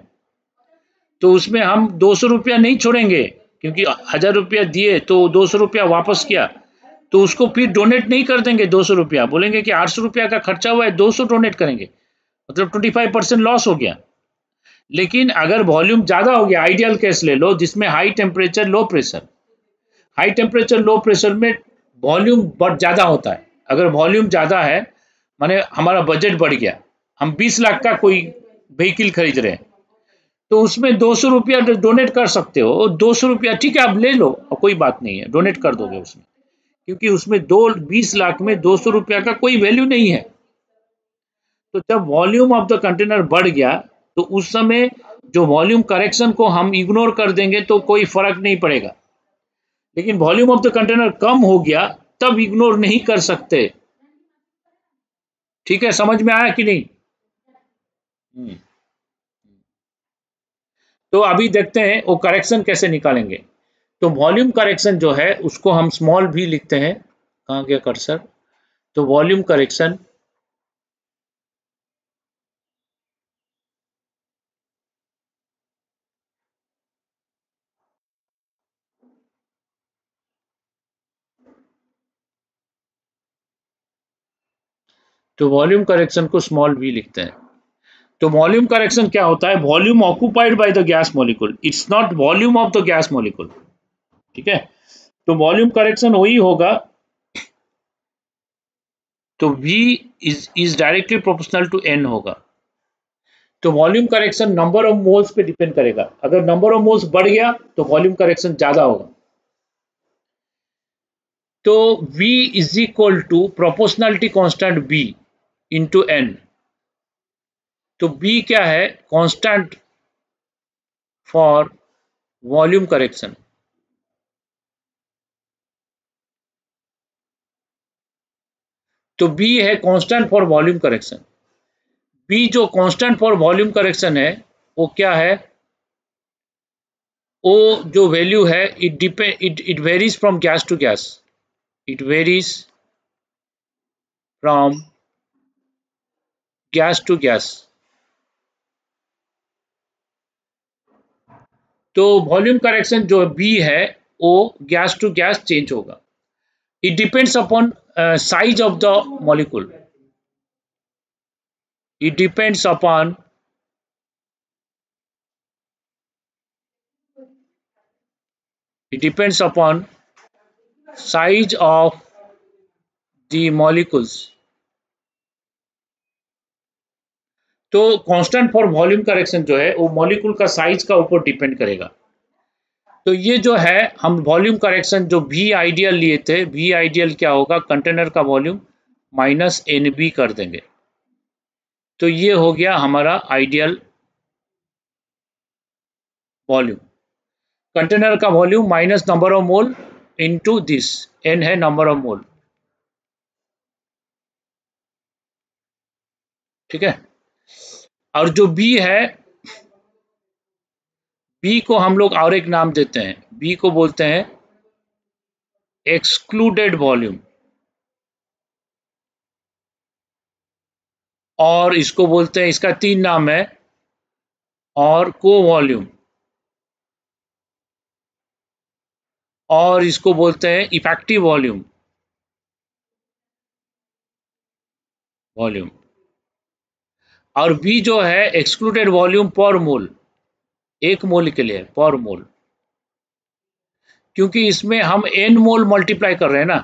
तो उसमें हम 200 रुपया नहीं छोड़ेंगे, क्योंकि 1000 रुपया दिए तो 200 रुपया वापस किया, तो उसको फिर डोनेट नहीं कर देंगे 200 रुपया, बोलेंगे कि 800 रुपया का खर्चा हुआ है, 200 डोनेट करेंगे, मतलब 25% लॉस हो गया। लेकिन अगर वॉल्यूम ज्यादा हो गया, आइडियल केस ले लो जिसमें high temperature low pressure, high temperature low pressure में वॉल्यूम बहुत ज्यादा होता है, अगर वॉल्यूम ज़्यादा है, माने हमारा बजट बढ़ गया, हम 20 लाख का कोई व्हीकल खरीद रहे हैं, तो उसमें 200 रुपया डोनेट कर सकते हो। 200 रुपया ठीक है, आप ले लो, कोई बात नहीं है, डोनेट कर दोगे उसमें, क्योंकि उसमें 20 लाख में 200 रुपया का कोई वैल्यू नहीं है। तो जब वॉल्यूम ऑफ द कंटेनर बढ़ गया, तो उस समय जो वॉल्यूम करेक्शन को हम इग्नोर कर देंगे तो कोई फर्क नहीं पड़ेगा, लेकिन वॉल्यूम ऑफ द कंटेनर कम हो गया तब इग्नोर नहीं कर सकते। ठीक है, समझ में आया कि नहीं? तो अभी देखते हैं वो करेक्शन कैसे निकालेंगे। तो वॉल्यूम करेक्शन जो है उसको हम स्मॉल भी लिखते हैं। कहाँ गया कर्सर? तो वॉल्यूम करेक्शन तो वॉल्यूम करेक्शन को स्मॉल भी लिखते हैं। तो वॉल्यूम करेक्शन क्या होता है? Volume occupied by the gas molecule, it's not volume of the gas molecule. ठीक है, तो वॉल्यूम करेक्शन वही होगा। तो V is directly proportional to N होगा। तो volume correction number of moles पे डिपेंड करेगा। अगर नंबर ऑफ मोल्स बढ़ गया तो वॉल्यूम करेक्शन ज्यादा होगा। तो V is equal to proportionality constant B into N। तो B क्या है? Constant for volume correction. तो B है constant for volume correction. B जो कांस्टेंट फॉर वॉल्यूम करेक्शन है वो क्या है? वो जो वैल्यू है, it varies from gas to gas. It varies from gas to gas. तो वॉल्यूम करेक्शन जो B है वो गैस टू गैस चेंज होगा। It depends upon size of the molecule. It depends upon size of the molecules। तो constant for volume correction जो है वो molecule का साइज का ऊपर डिपेंड करेगा। तो ये जो है हम वॉल्यूम करेक्शन जो V आइडियल लिए थे, V आइडियल क्या होगा? कंटेनर का वॉल्यूम माइनस NB कर देंगे। तो ये हो गया हमारा आइडियल वॉल्यूम। कंटेनर का volume minus number of mole into this, N है नंबर ऑफ मोल। ठीक है, और जो B है, B को हम लोग और एक नाम देते हैं। B को बोलते हैं एक्सक्लूडेड वॉल्यूम, और इसको बोलते हैं, इसका 3 नाम है, और को वॉल्यूम, और इसको बोलते हैं इफेक्टिव वॉल्यूम। और B जो है एक्सक्लूडेड वॉल्यूम पर मोल, एक मोल के लिए पर मोल, क्योंकि इसमें हम N मोल मल्टीप्लाई कर रहे हैं ना,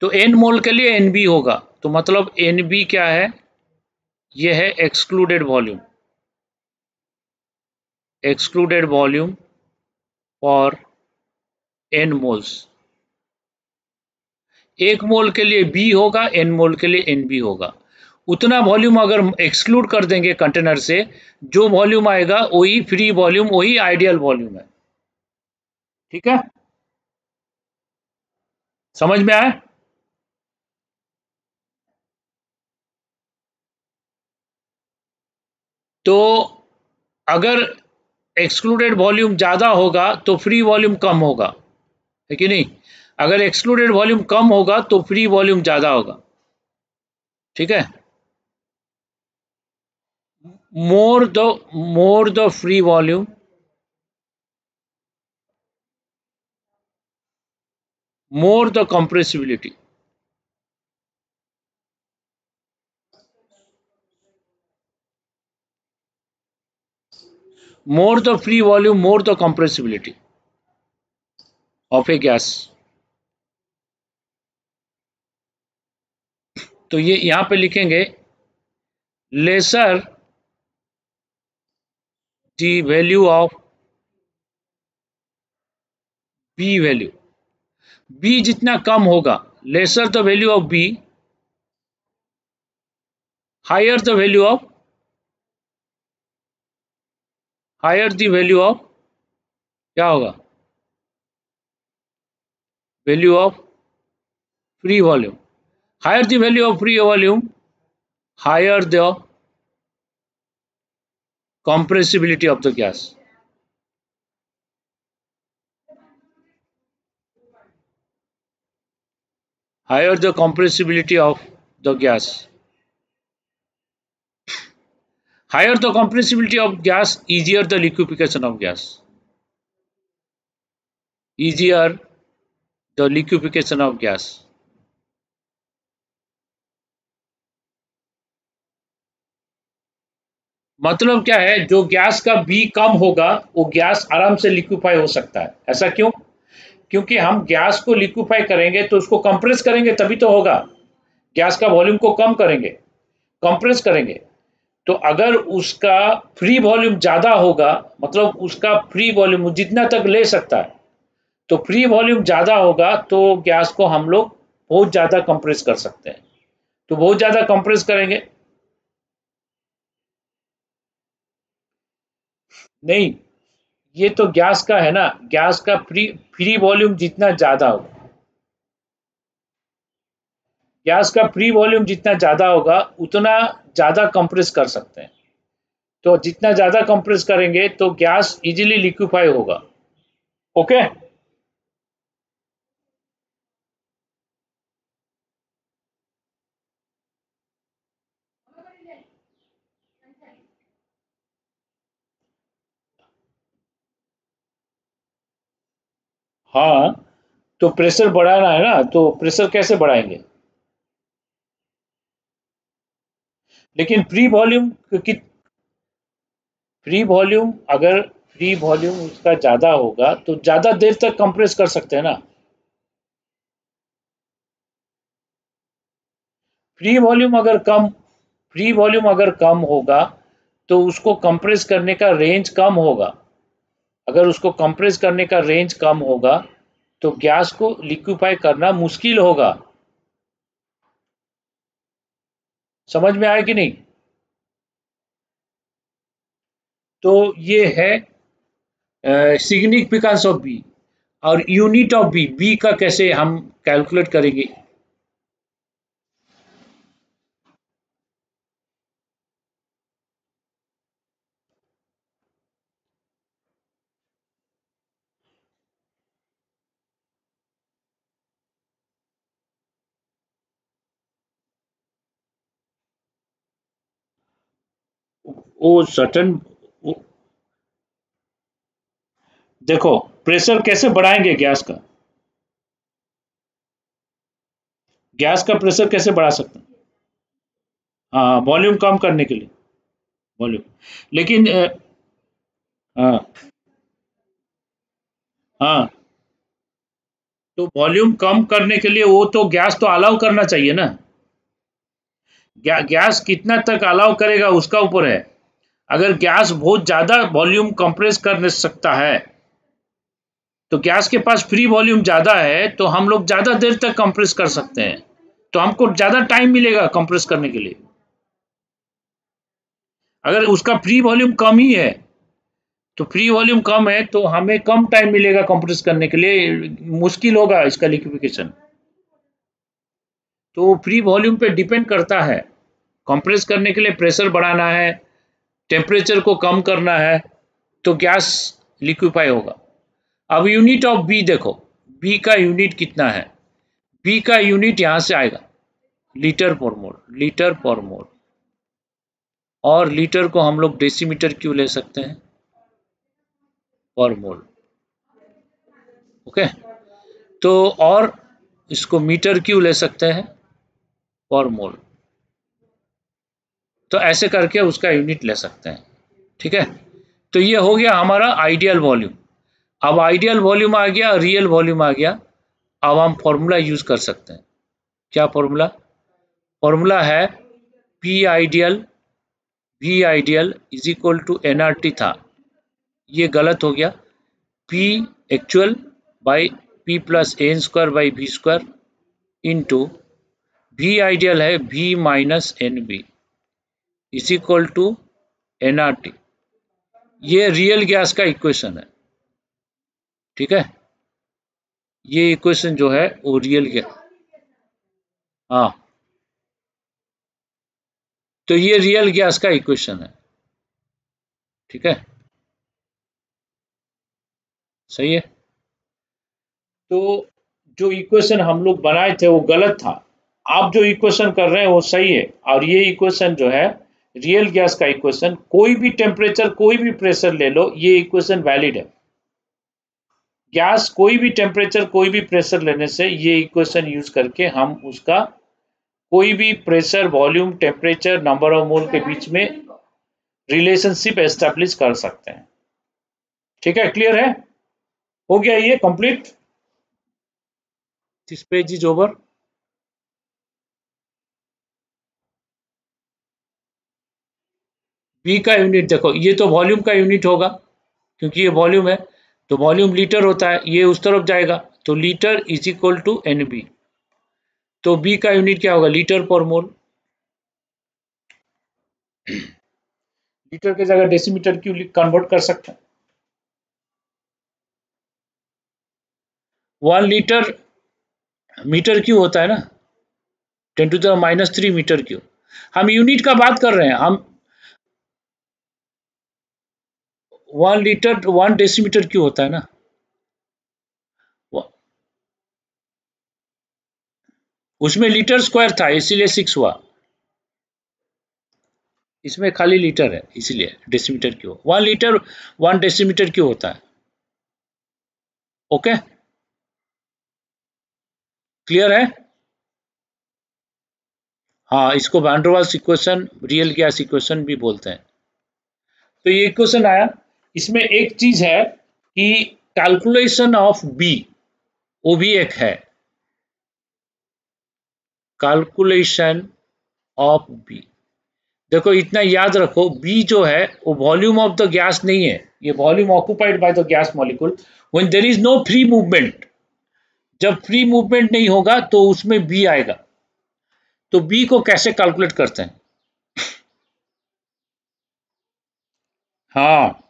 तो N मोल के लिए NB होगा। तो मतलब NB क्या है? ये है excluded volume, for N moles. एक मोल के लिए B होगा, N मोल के लिए NB होगा। उतना वॉल्यूम अगर एक्सक्लूड कर देंगे कंटेनर से, जो वॉल्यूम आएगा वही फ्री वॉल्यूम, वही आइडियल वॉल्यूम है। ठीक है, समझ में आया? तो अगर एक्सक्लूडेड वॉल्यूम ज्यादा होगा तो फ्री वॉल्यूम कम होगा, है कि नहीं? अगर एक्सक्लूडेड वॉल्यूम कम होगा तो फ्री वॉल्यूम ज्यादा होगा। ठीक है, more the free volume, more the compressibility। more the free volume, more the compressibility of a gas। तो ये यहाँ पे लिखेंगे lesser the value of B value, B जितना कम होगा, lesser the value of B higher the value of, higher the value of, क्या होगा, value of free volume, higher the value of free volume higher the compressibility of the gas. Higher the compressibility of the gas. Higher the compressibility of gas, easier the liquefaction of gas. Easier the liquefaction of gas. मतलब क्या है, जो gas का B कम होगा वो gas आराम से liquefy हो सकता है। ऐसा क्यों? क्योंकि हम गैस को लिक्विफाई करेंगे तो उसको कंप्रेस करेंगे तभी तो होगा। गैस का वॉल्यूम को कम करेंगे, कंप्रेस करेंगे। तो अगर उसका फ्री वॉल्यूम ज्यादा होगा, मतलब उसका फ्री वॉल्यूम जितना तक ले सकता है, तो फ्री वॉल्यूम ज्यादा होगा तो गैस को हम लोग बहुत ज्यादा कंप्रेस कर सकते हैं। तो बहुत ज्यादा कंप्रेस करेंगे, नहीं, ये तो गैस का है ना, गैस का फ्री वॉल्यूम जितना ज्यादा होगा, गैस का फ्री वॉल्यूम जितना ज्यादा होगा उतना ज्यादा कंप्रेस कर सकते हैं। तो जितना ज्यादा कंप्रेस करेंगे तो गैस इजीली लिक्विफाई होगा। ओके, हाँ, तो प्रेशर बढ़ाना है ना, तो प्रेशर कैसे बढ़ाएंगे? लेकिन फ्री वॉल्यूम अगर फ्री वॉल्यूम उसका ज्यादा होगा तो ज्यादा देर तक कंप्रेस कर सकते हैं ना। फ्री वॉल्यूम अगर कम फ्री वॉल्यूम अगर कम होगा तो उसको कंप्रेस करने का रेंज कम होगा। अगर उसको कंप्रेस करने का रेंज कम होगा तो गैस को लिक्विफाई करना मुश्किल होगा। समझ में आया कि नहीं? तो ये है सिग्निफिकेंस ऑफ बी। और यूनिट ऑफ बी, बी का कैसे हम कैलकुलेट करेंगे? वो सर्टन, देखो प्रेशर कैसे बढ़ाएंगे गैस का, गैस का प्रेशर कैसे बढ़ा सकते हैं? हाँ, वॉल्यूम कम करने के लिए, वॉल्यूम। लेकिन हाँ, हाँ, तो वॉल्यूम कम करने के लिए वो तो गैस तो अलाउ करना चाहिए ना। गैस कितना तक अलाउ करेगा उसका ऊपर है। अगर गैस बहुत ज्यादा वॉल्यूम कंप्रेस कर सकता है तो गैस के पास फ्री वॉल्यूम ज्यादा है तो हम लोग ज्यादा देर तक कंप्रेस कर सकते हैं, तो हमको ज्यादा टाइम मिलेगा कंप्रेस करने के लिए। अगर उसका फ्री वॉल्यूम कम ही है, तो फ्री वॉल्यूम कम है तो हमें कम टाइम मिलेगा कंप्रेस करने के लिए, मुश्किल होगा इसका लिक्विफिकेशन। तो फ्री वॉल्यूम पे डिपेंड करता है। कंप्रेस करने के लिए प्रेशर बढ़ाना है, टेम्परेचर को कम करना है, तो गैस लिक्विफाई होगा। अब यूनिट ऑफ बी देखो, बी का यूनिट कितना है? बी का यूनिट यहां से आएगा लीटर पर मोल, लीटर पर मोल। और लीटर को हम लोग डेसीमीटर क्यों ले सकते हैं? पर मोल। ओके, तो और इसको मीटर क्यों ले सकते हैं? पर मोल। तो ऐसे करके उसका यूनिट ले सकते हैं। ठीक है, तो ये हो गया हमारा आइडियल वॉल्यूम। अब आइडियल वॉल्यूम आ गया, रियल वॉल्यूम आ गया। अब हम फॉर्मूला यूज कर सकते हैं। क्या फॉर्मूला? फॉर्मूला है P ideal is equal to NRT था, ये गलत हो गया। P actual by P plus N square by B square into V ideal है V minus NB is equal to NRT। ये रियल गैस का इक्वेशन है, ठीक है। ये इक्वेशन जो है वो रियल गैस, हाँ, तो ये रियल गैस का इक्वेशन है, ठीक है, सही है। तो जो इक्वेशन हम लोग बनाए थे वो गलत था, आप जो इक्वेशन कर रहे हैं वो सही है। और ये इक्वेशन जो है रियल गैस का इक्वेशन, कोई भी टेम्परेचर कोई भी प्रेशर ले लो, ये इक्वेशन वैलिड है। गैस कोई भी टेम्परेचर कोई भी प्रेशर लेने से ये इक्वेशन यूज करके हम उसका कोई भी pressure volume temperature number of mole के बीच में रिलेशनशिप एस्टेब्लिश कर सकते हैं, ठीक है। क्लियर है, हो गया ये complete. This page is over. B का यूनिट देखो, ये तो वॉल्यूम का यूनिट होगा क्योंकि ये वॉल्यूम है, तो वॉल्यूम लीटर होता है, ये उस तरफ जाएगा, तो litre is equal to NB। तो बी का यूनिट क्या होगा, लीटर पर मोल। लीटर की जगह डेसीमीटर क्यों कन्वर्ट कर सकते हैं। 1 लीटर मीटर क्यों होता है ना, 10⁻³ मीटर क्यों। हम यूनिट का बात कर रहे हैं, हम 1 लीटर 1 डेसीमीटर क्यों होता है ना। उसमें लीटर स्क्वायर था इसीलिए 6 हुआ, इसमें खाली लीटर है इसलिए डेसीमीटर क्यों, 1 लीटर 1 डेसीमीटर क्यों होता है। ओके, क्लियर है। हाँ, इसको van der Waals equation, real gas equation भी बोलते हैं। तो ये इक्वेशन आया, इसमें एक चीज है कि कैलकुलेशन ऑफ बी, वो भी एक है, कैलकुलेशन ऑफ बी। देखो इतना याद रखो, बी जो है वो वॉल्यूम ऑफ द गैस नहीं है, ये volume occupied by the gas molecule when there is no free movement. जब फ्री मूवमेंट नहीं होगा तो उसमें बी आएगा। तो बी को कैसे कैलकुलेट करते हैं। हाँ,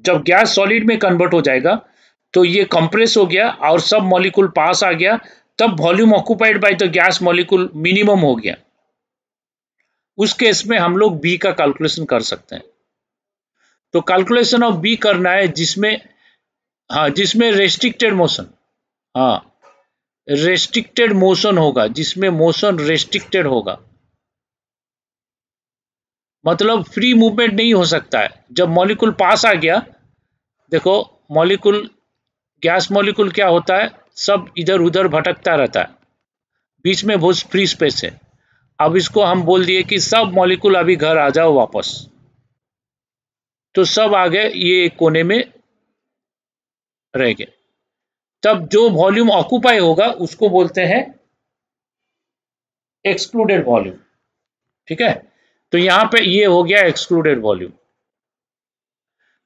जब गैस सॉलिड में कन्वर्ट हो जाएगा तो ये कंप्रेस हो गया और सब मॉलिक्यूल पास आ गया, तब volume occupied by the gas molecule minimum हो गया। उस केस में हम लोग बी का कैलकुलेशन कर सकते हैं। तो कैलकुलेशन ऑफ बी करना है जिसमें, हाँ, जिसमें रेस्ट्रिक्टेड मोशन, हाँ, रेस्ट्रिक्टेड मोशन होगा, जिसमें मोशन रेस्ट्रिक्टेड होगा, मतलब फ्री मूवमेंट नहीं हो सकता है। जब मॉलिक्यूल पास आ गया, देखो मॉलिक्यूल, गैस मॉलिक्यूल क्या होता है, सब इधर उधर भटकता रहता है, बीच में बहुत फ्री स्पेस है। अब इसको हम बोल दिए कि सब मॉलिक्यूल अभी घर आ जाओ वापस, तो सब आ गए, ये एक कोने में रह गए। तब जो वॉल्यूम ऑक्यूपाई होगा उसको बोलते हैं एक्सक्लूडेड वॉल्यूम, ठीक है। तो यहाँ पे ये हो गया एक्सक्लूडेड वॉल्यूम।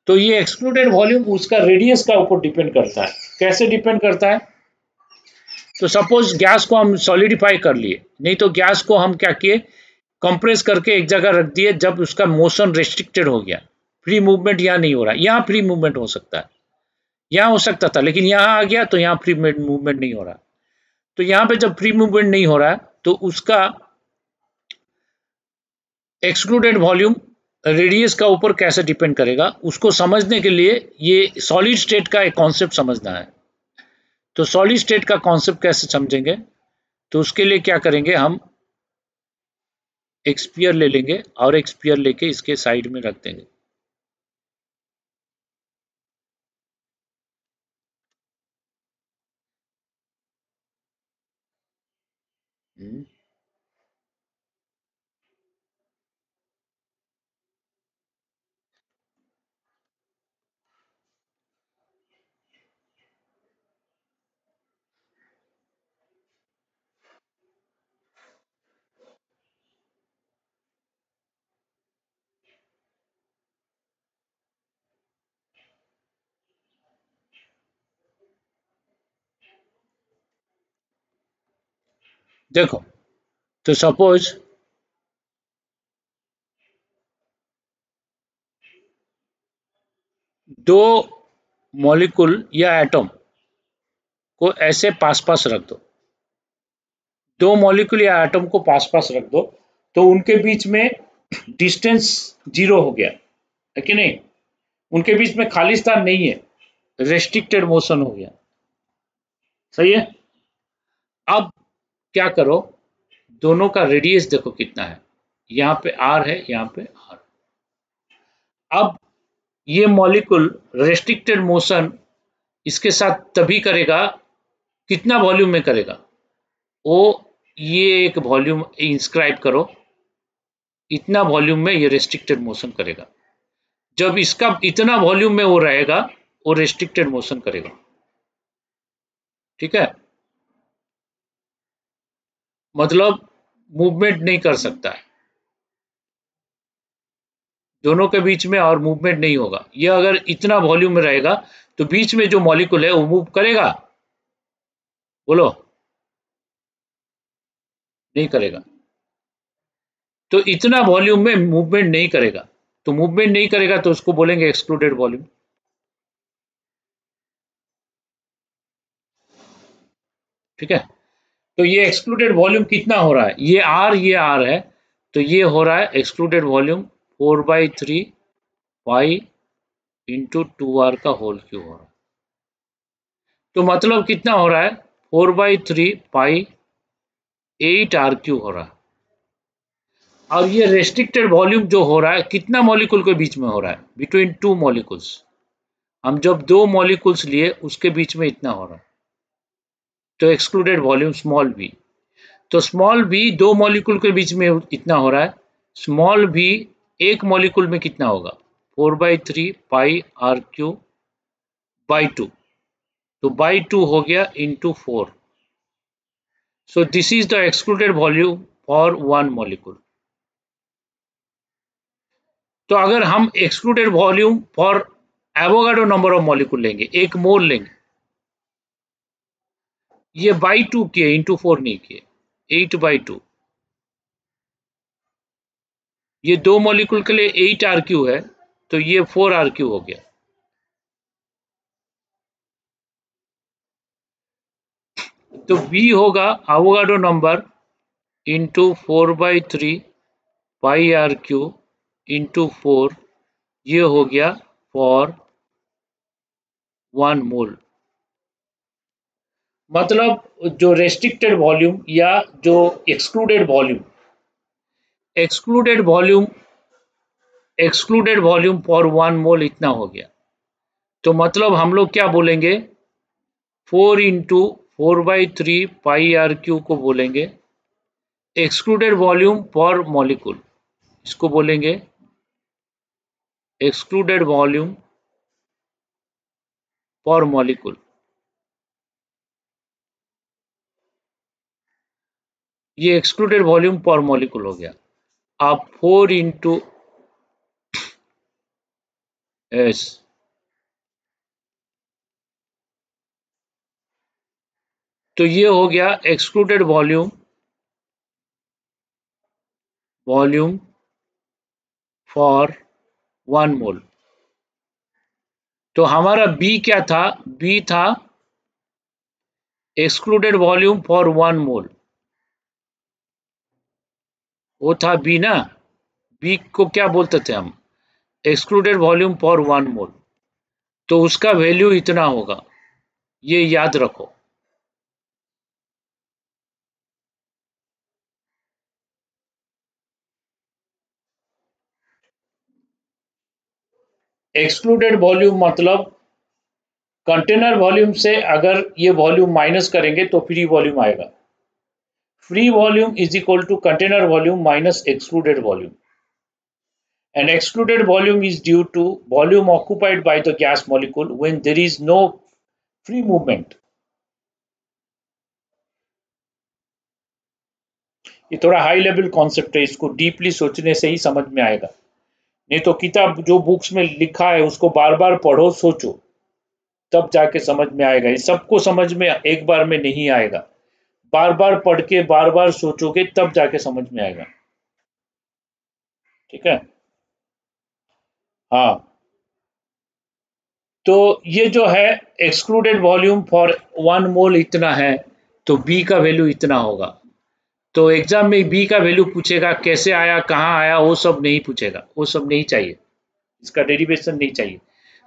तो ये एक्सक्लूडेड वॉल्यूम उसका रेडियस का ऊपर डिपेंड करता है। कैसे डिपेंड करता है, तो सपोज गैस को हम सॉलिडिफाई कर लिए, नहीं तो गैस को हम क्या किए, कंप्रेस करके एक जगह रख दिए, जब उसका मोशन रेस्ट्रिक्टेड हो गया, फ्री मूवमेंट यहाँ नहीं हो रहा, यहाँ फ्री मूवमेंट हो सकता है, यहाँ हो सकता था लेकिन यहाँ आ गया तो यहाँ फ्री मूवमेंट नहीं हो रहा। तो यहाँ पे जब फ्री मूवमेंट नहीं हो रहा है तो उसका एक्सक्लूडेड वॉल्यूम रेडियस का ऊपर कैसे डिपेंड करेगा, उसको समझने के लिए ये सॉलिड स्टेट का एक कॉन्सेप्ट समझना है। तो सॉलिड स्टेट का कॉन्सेप्ट कैसे समझेंगे, तो उसके लिए क्या करेंगे, हम एक स्फीयर ले लेंगे और एक स्फीयर लेके इसके साइड में रख देंगे। हम्म, देखो, तो सपोज दो मॉलिक्यूल या एटम को ऐसे पास पास रख दो, दो मॉलिक्यूल या एटम को पास पास रख दो, तो उनके बीच में डिस्टेंस 0 हो गया है कि नहीं, उनके बीच में खाली स्थान नहीं है, रेस्ट्रिक्टेड मोशन हो गया, सही है। अब क्या करो, दोनों का रेडियस देखो कितना है, यहाँ पे आर है, यहाँ पे आर। अब ये मॉलिक्यूल रेस्ट्रिक्टेड मोशन इसके साथ तभी करेगा, कितना वॉल्यूम में करेगा, वो ये एक वॉल्यूम इंस्क्राइब करो, इतना वॉल्यूम में ये रेस्ट्रिक्टेड मोशन करेगा। जब इसका इतना वॉल्यूम में वो रहेगा, वो रेस्ट्रिक्टेड मोशन करेगा, ठीक है, मतलब मूवमेंट नहीं कर सकता है दोनों के बीच में, और मूवमेंट नहीं होगा। ये अगर इतना वॉल्यूम में रहेगा तो बीच में जो मॉलिक्यूल है वो मूव करेगा, बोलो, नहीं करेगा। तो इतना वॉल्यूम में मूवमेंट नहीं करेगा, तो मूवमेंट नहीं करेगा तो उसको बोलेंगे एक्सक्लूडेड वॉल्यूम, ठीक है। तो ये एक्सक्लूडेड वॉल्यूम कितना हो रहा है, ये आर है, तो ये हो रहा है excluded volume 4/3 pi into 2r का होल क्यूब हो रहा है। तो मतलब कितना हो रहा है, 4/3 पाई 8r³ हो रहा है। और ये रेस्ट्रिक्टेड वॉल्यूम जो हो रहा है कितना मॉलिक्यूल के बीच में हो रहा है, बिटवीन टू मॉलिक्यूल्स। हम जब दो मॉलिक्यूल्स लिए उसके बीच में इतना हो रहा है, तो एक्सक्लूडेड वॉल्यूम स्मॉल v। तो स्मॉल v दो मॉलिक्यूल के बीच में इतना हो रहा है, स्मॉल v एक मॉलिक्यूल में कितना होगा, 4/3 पाई r³ बाई 2, तो बाई 2 हो गया into 4। So this is the excluded volume for one molecule. तो अगर हम excluded volume for Avogadro number of molecule लेंगे, एक मोल लेंगे, ये बाई 2 किए, इंटू 4 नहीं किए, 8/2। ये दो मॉलिक्यूल के लिए 8r³ है, तो ये 4r³ हो गया। तो v होगा एवोगाड्रो नंबर इंटू 4/3 पाई r³ इंटू 4, ये हो गया फॉर 1 मोल। मतलब जो रेस्ट्रिक्टेड वॉल्यूम या जो excluded volume, excluded volume excluded volume for 1 मोल इतना हो गया। तो मतलब हम लोग क्या बोलेंगे, 4 इंटू 4/3 पाई r³ को बोलेंगे एक्सक्लूडेड वॉल्यूम फॉर मॉलिक्यूल, इसको बोलेंगे एक्सक्लूडेड वॉल्यूम फॉर मॉलिक्यूल। ये एक्सक्लूडेड वॉल्यूम फॉर मॉलिक्यूल हो गया। अब 4 इंटू एस, तो ये हो गया एक्सक्लूडेड वॉल्यूम फॉर 1 मोल। तो हमारा बी क्या था, बी था एक्सक्लूडेड वॉल्यूम फॉर 1 मोल, वो था बी ना। बी को क्या बोलते थे हम, एक्सक्लूडेड वॉल्यूम फॉर 1 मोल, तो उसका वैल्यू इतना होगा, ये याद रखो। एक्सक्लूडेड वॉल्यूम मतलब कंटेनर वॉल्यूम से अगर ये वॉल्यूम माइनस करेंगे तो फ्री वॉल्यूम आएगा। Free volume is equal to container volume minus excluded volume, and excluded volume is due to volume occupied by the gas molecule when there is no free movement। ये थोड़ा high level concept है, इसको deeply सोचने से ही समझ में आएगा, नहीं तो किताब जो बुक्स में लिखा है उसको बार बार पढ़ो, सोचो, तब जाके समझ में आएगा। ये सबको समझ में एक बार में नहीं आएगा, बार बार पढ़ के बार बार सोचोगे तब जाके समझ में आएगा। ठीक है, हाँ। तो ये जो है एक्सक्लूडेड वॉल्यूम फॉर 1 मोल इतना है, तो बी का वैल्यू इतना होगा। तो एग्जाम में बी का वैल्यू पूछेगा, कैसे आया, कहाँ आया, वो सब नहीं पूछेगा, वो सब नहीं चाहिए, इसका डेरिवेशन नहीं चाहिए,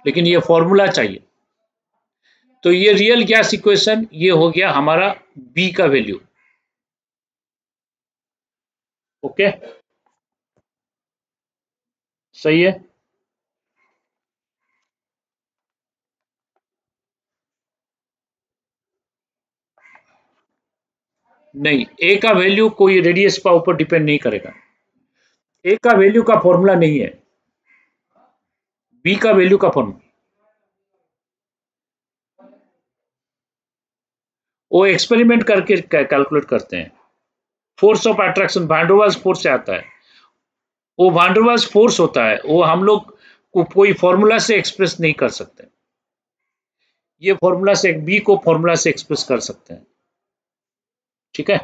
लेकिन ये फॉर्मूला चाहिए। तो ये रियल गैस इक्वेशन ये हो गया हमारा बी का वैल्यू। ओके, सही है। नहीं, ए का वैल्यू कोई रेडियस का ऊपर डिपेंड नहीं करेगा। ए का वैल्यू का फॉर्मूला नहीं है, बी का वैल्यू का फॉर्मूला। वो एक्सपेरिमेंट करके कैलकुलेट करते हैं। Force of attraction van force से आता है, वो वैन फोर्स होता है, वो हम लोग को कोई फॉर्मूला से एक्सप्रेस नहीं कर सकते। ये फॉर्मूला से बी को फॉर्मूला से एक्सप्रेस कर सकते हैं। ठीक है,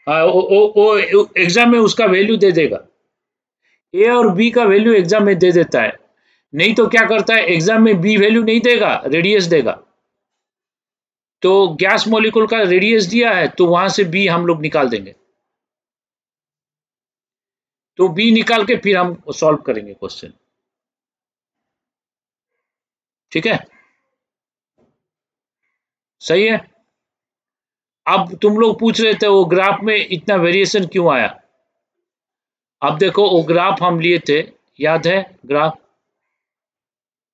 हाँ, वो एग्जाम में उसका वैल्यू दे देगा, ए और बी का वैल्यू एग्जाम में दे देता है। नहीं तो क्या करता है, एग्जाम में बी वैल्यू नहीं देगा, रेडियस देगा। तो गैस मॉलिक्यूल का रेडियस दिया है, तो वहां से बी हम लोग निकाल देंगे, तो बी निकाल के फिर हम सॉल्व करेंगे क्वेश्चन। ठीक है, सही है। अब तुम लोग पूछ रहे थे वो ग्राफ में इतना वेरिएशन क्यों आया। अब देखो वो ग्राफ हम लिए थे, याद है graph,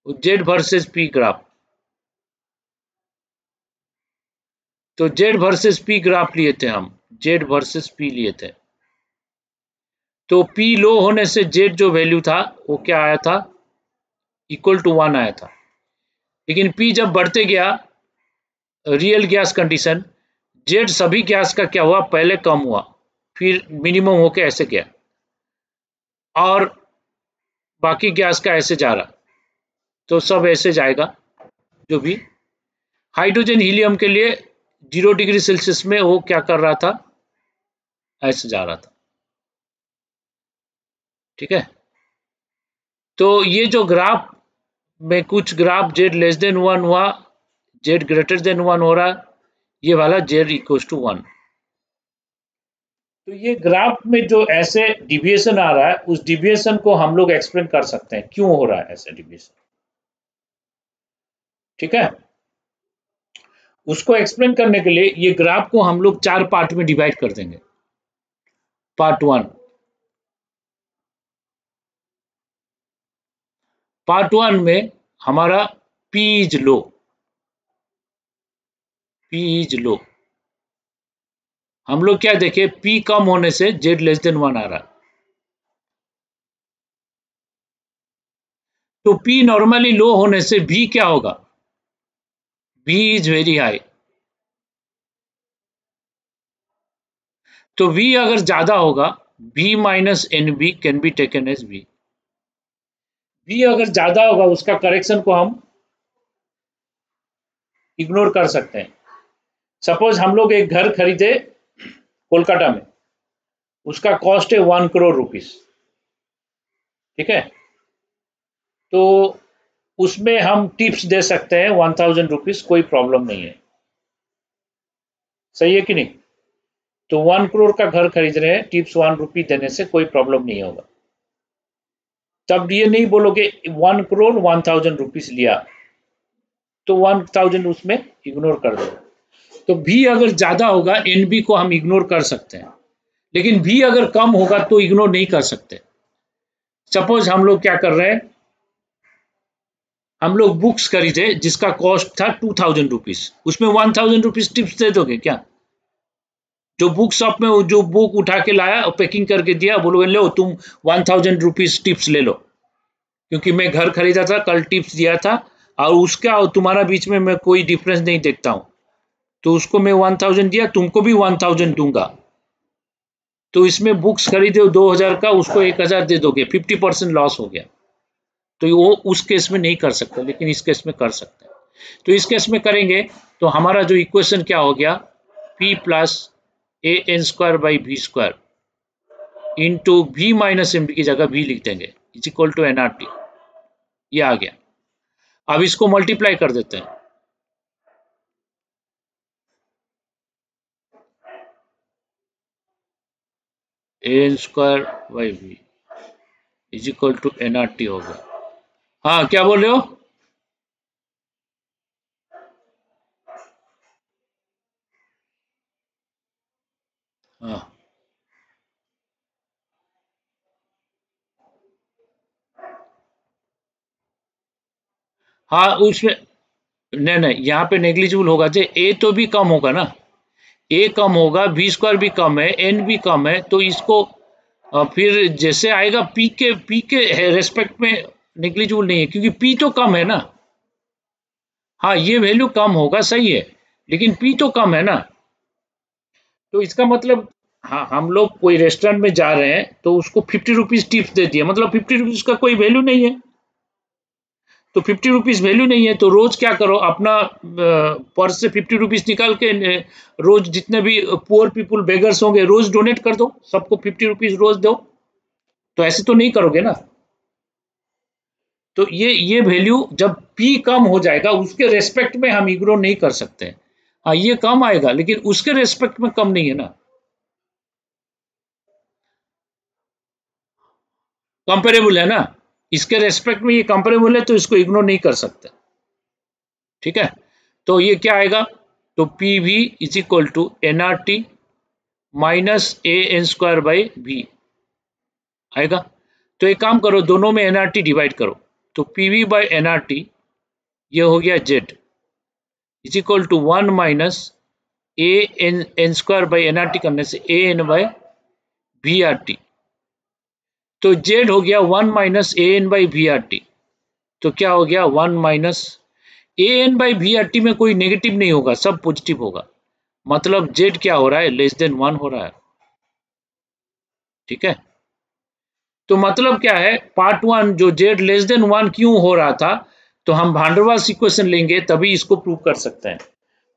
Z versus P graph. तो जेड वर्सेस पी ग्राफ लिए थे हम, जेड वर्सेस पी लिए थे। तो पी लो होने से जेड जो वैल्यू था वो क्या आया था, इक्वल टू 1 आया था। लेकिन पी जब बढ़ते गया, रियल गैस कंडीशन, जेड सभी गैस का क्या हुआ, पहले कम हुआ, फिर मिनिमम होके ऐसे गया, और बाकी गैस का ऐसे जा रहा। तो सब ऐसे जाएगा जो भी। हाइड्रोजन हीलियम के लिए 0 डिग्री सेल्सियस में वो क्या कर रहा था, ऐसे जा रहा था। ठीक है, तो ये जो ग्राफ में कुछ ग्राफ जेड लेस देन 1 हुआ, जेड ग्रेटर देन 1 हो रहा, ये वाला जेड इक्वल टू 1। तो ये ग्राफ में जो ऐसे डिविएशन आ रहा है, उस डिविएशन को हम लोग एक्सप्लेन कर सकते हैं क्यों हो रहा है ऐसे डिविएशन। ठीक है, उसको एक्सप्लेन करने के लिए ये ग्राफ को हम लोग 4 पार्ट में डिवाइड कर देंगे। पार्ट 1, पार्ट 1 में हमारा P is low, P is low. हम लोग क्या देखे, पी कम होने से जेड लेस देन 1 आ रहा। तो पी नॉर्मली लो होने से भी क्या होगा, बी इज वेरी हाई। तो v अगर ज्यादा होगा, v minus N B can be taken as v। v अगर ज्यादा होगा उसका करेक्शन को हम इग्नोर कर सकते हैं। सपोज हम लोग एक घर खरीदे कोलकाता में, उसका कॉस्ट है 1 करोड़ रुपीस। ठीक है, तो उसमें हम टिप्स दे सकते हैं 1000 रुपीस, कोई प्रॉब्लम नहीं है। सही है कि नहीं। तो 1 करोड़ का घर खरीद रहे हैं, टिप्स 1 रुपी देने से कोई प्रॉब्लम नहीं होगा। तब ये नहीं बोलोगे 1 करोड़ 1000 रुपीस लिया, तो 1000 उसमें इग्नोर कर दो। तो भी अगर ज्यादा होगा, एनबी को हम इग्नोर कर सकते हैं, लेकिन भी अगर कम होगा तो इग्नोर नहीं कर सकते। सपोज हम लोग क्या कर रहे हैं, हम लोग बुक्स खरीदे जिसका कॉस्ट था 2000 रुपीस, उसमें 1000 रुपीस टिप्स दे दोगे क्या। जो बुक शॉप में जो बुक उठा के लाया और पैकिंग करके दिया, बोलोगे लो तुम 1000 रुपीस टिप्स ले लो, क्योंकि मैं घर खरीदा था, कल टिप्स दिया था, और उसका और तुम्हारा बीच में मैं कोई डिफरेंस नहीं देखता हूं, तो उसको मैं 1000 दिया, तुमको भी 1000 दूंगा। तो इसमें बुक्स खरीदे हो 2000 का, उसको 1000 दे दोगे, 50% लॉस हो गया। तो वो उस केस में नहीं कर सकते, लेकिन इस केस में कर सकते हैं। तो इस केस में करेंगे तो हमारा जो इक्वेशन क्या हो गया, p plus A N square by V square into V minus M D की जगह v लिख देंगे is equal to N R T, ये आ गया। अब इसको मल्टीप्लाई कर देते हैं, A N square by V is equal to N R T हो गया। हाँ क्या बोल रहे हो? हाँ हाँ उसमें नहीं नहीं, यहाँ पे नेग्लिजिबल होगा जो ए तो भी कम होगा ना, ए कम होगा, बी स्क्वायर भी कम है, एन भी कम है, तो इसको फिर जैसे आएगा पी के रेस्पेक्ट में नेग्लिजिबल नहीं है क्योंकि पी तो कम है ना। हाँ ये वैल्यू कम होगा सही है, लेकिन पी तो कम है ना। तो इसका मतलब हाँ हम लोग कोई रेस्टोरेंट में जा रहे हैं तो उसको 50 रुपीज टिप्स दे दिया, मतलब 50 रुपीज का कोई वैल्यू नहीं है। तो 50 रुपीज वैल्यू नहीं है तो रोज क्या करो, अपना पर्स से 50 रुपीज निकाल के रोज जितने भी पुअर पीपुल बेगर्स होंगे रोज डोनेट कर दो, सबको 50 रुपीज रोज दो। तो ऐसे तो नहीं करोगे ना। तो ये वैल्यू जब पी कम हो जाएगा उसके रेस्पेक्ट में हम इग्नोर नहीं कर सकते। हाँ ये कम आएगा लेकिन उसके रेस्पेक्ट में कम नहीं है ना, कंपेरेबल है ना। इसके रेस्पेक्ट में ये कंपेरेबल है तो इसको इग्नोर नहीं कर सकते। ठीक है, तो ये क्या आएगा, तो P V is equal to N R T minus A N square by V आएगा। तो एक काम करो, दोनों में एन आर टी डिवाइड करो, तो P V by N R T ये हो गया Z is equal to 1 minus A N N square by N R T करने से A N by V R T. तो जेड हो गया 1 minus A N by V R T, तो क्या हो गया 1 minus A N by V R T में कोई नेगेटिव नहीं होगा, सब पॉजिटिव होगा, मतलब जेड क्या हो रहा है, लेस देन 1 हो रहा है। ठीक है, तो मतलब क्या है, पार्ट 1 जो जेड लेस देन 1 क्यों हो रहा था, तो हम भांडरवाल्स इक्वेशन लेंगे तभी इसको प्रूव कर सकते हैं।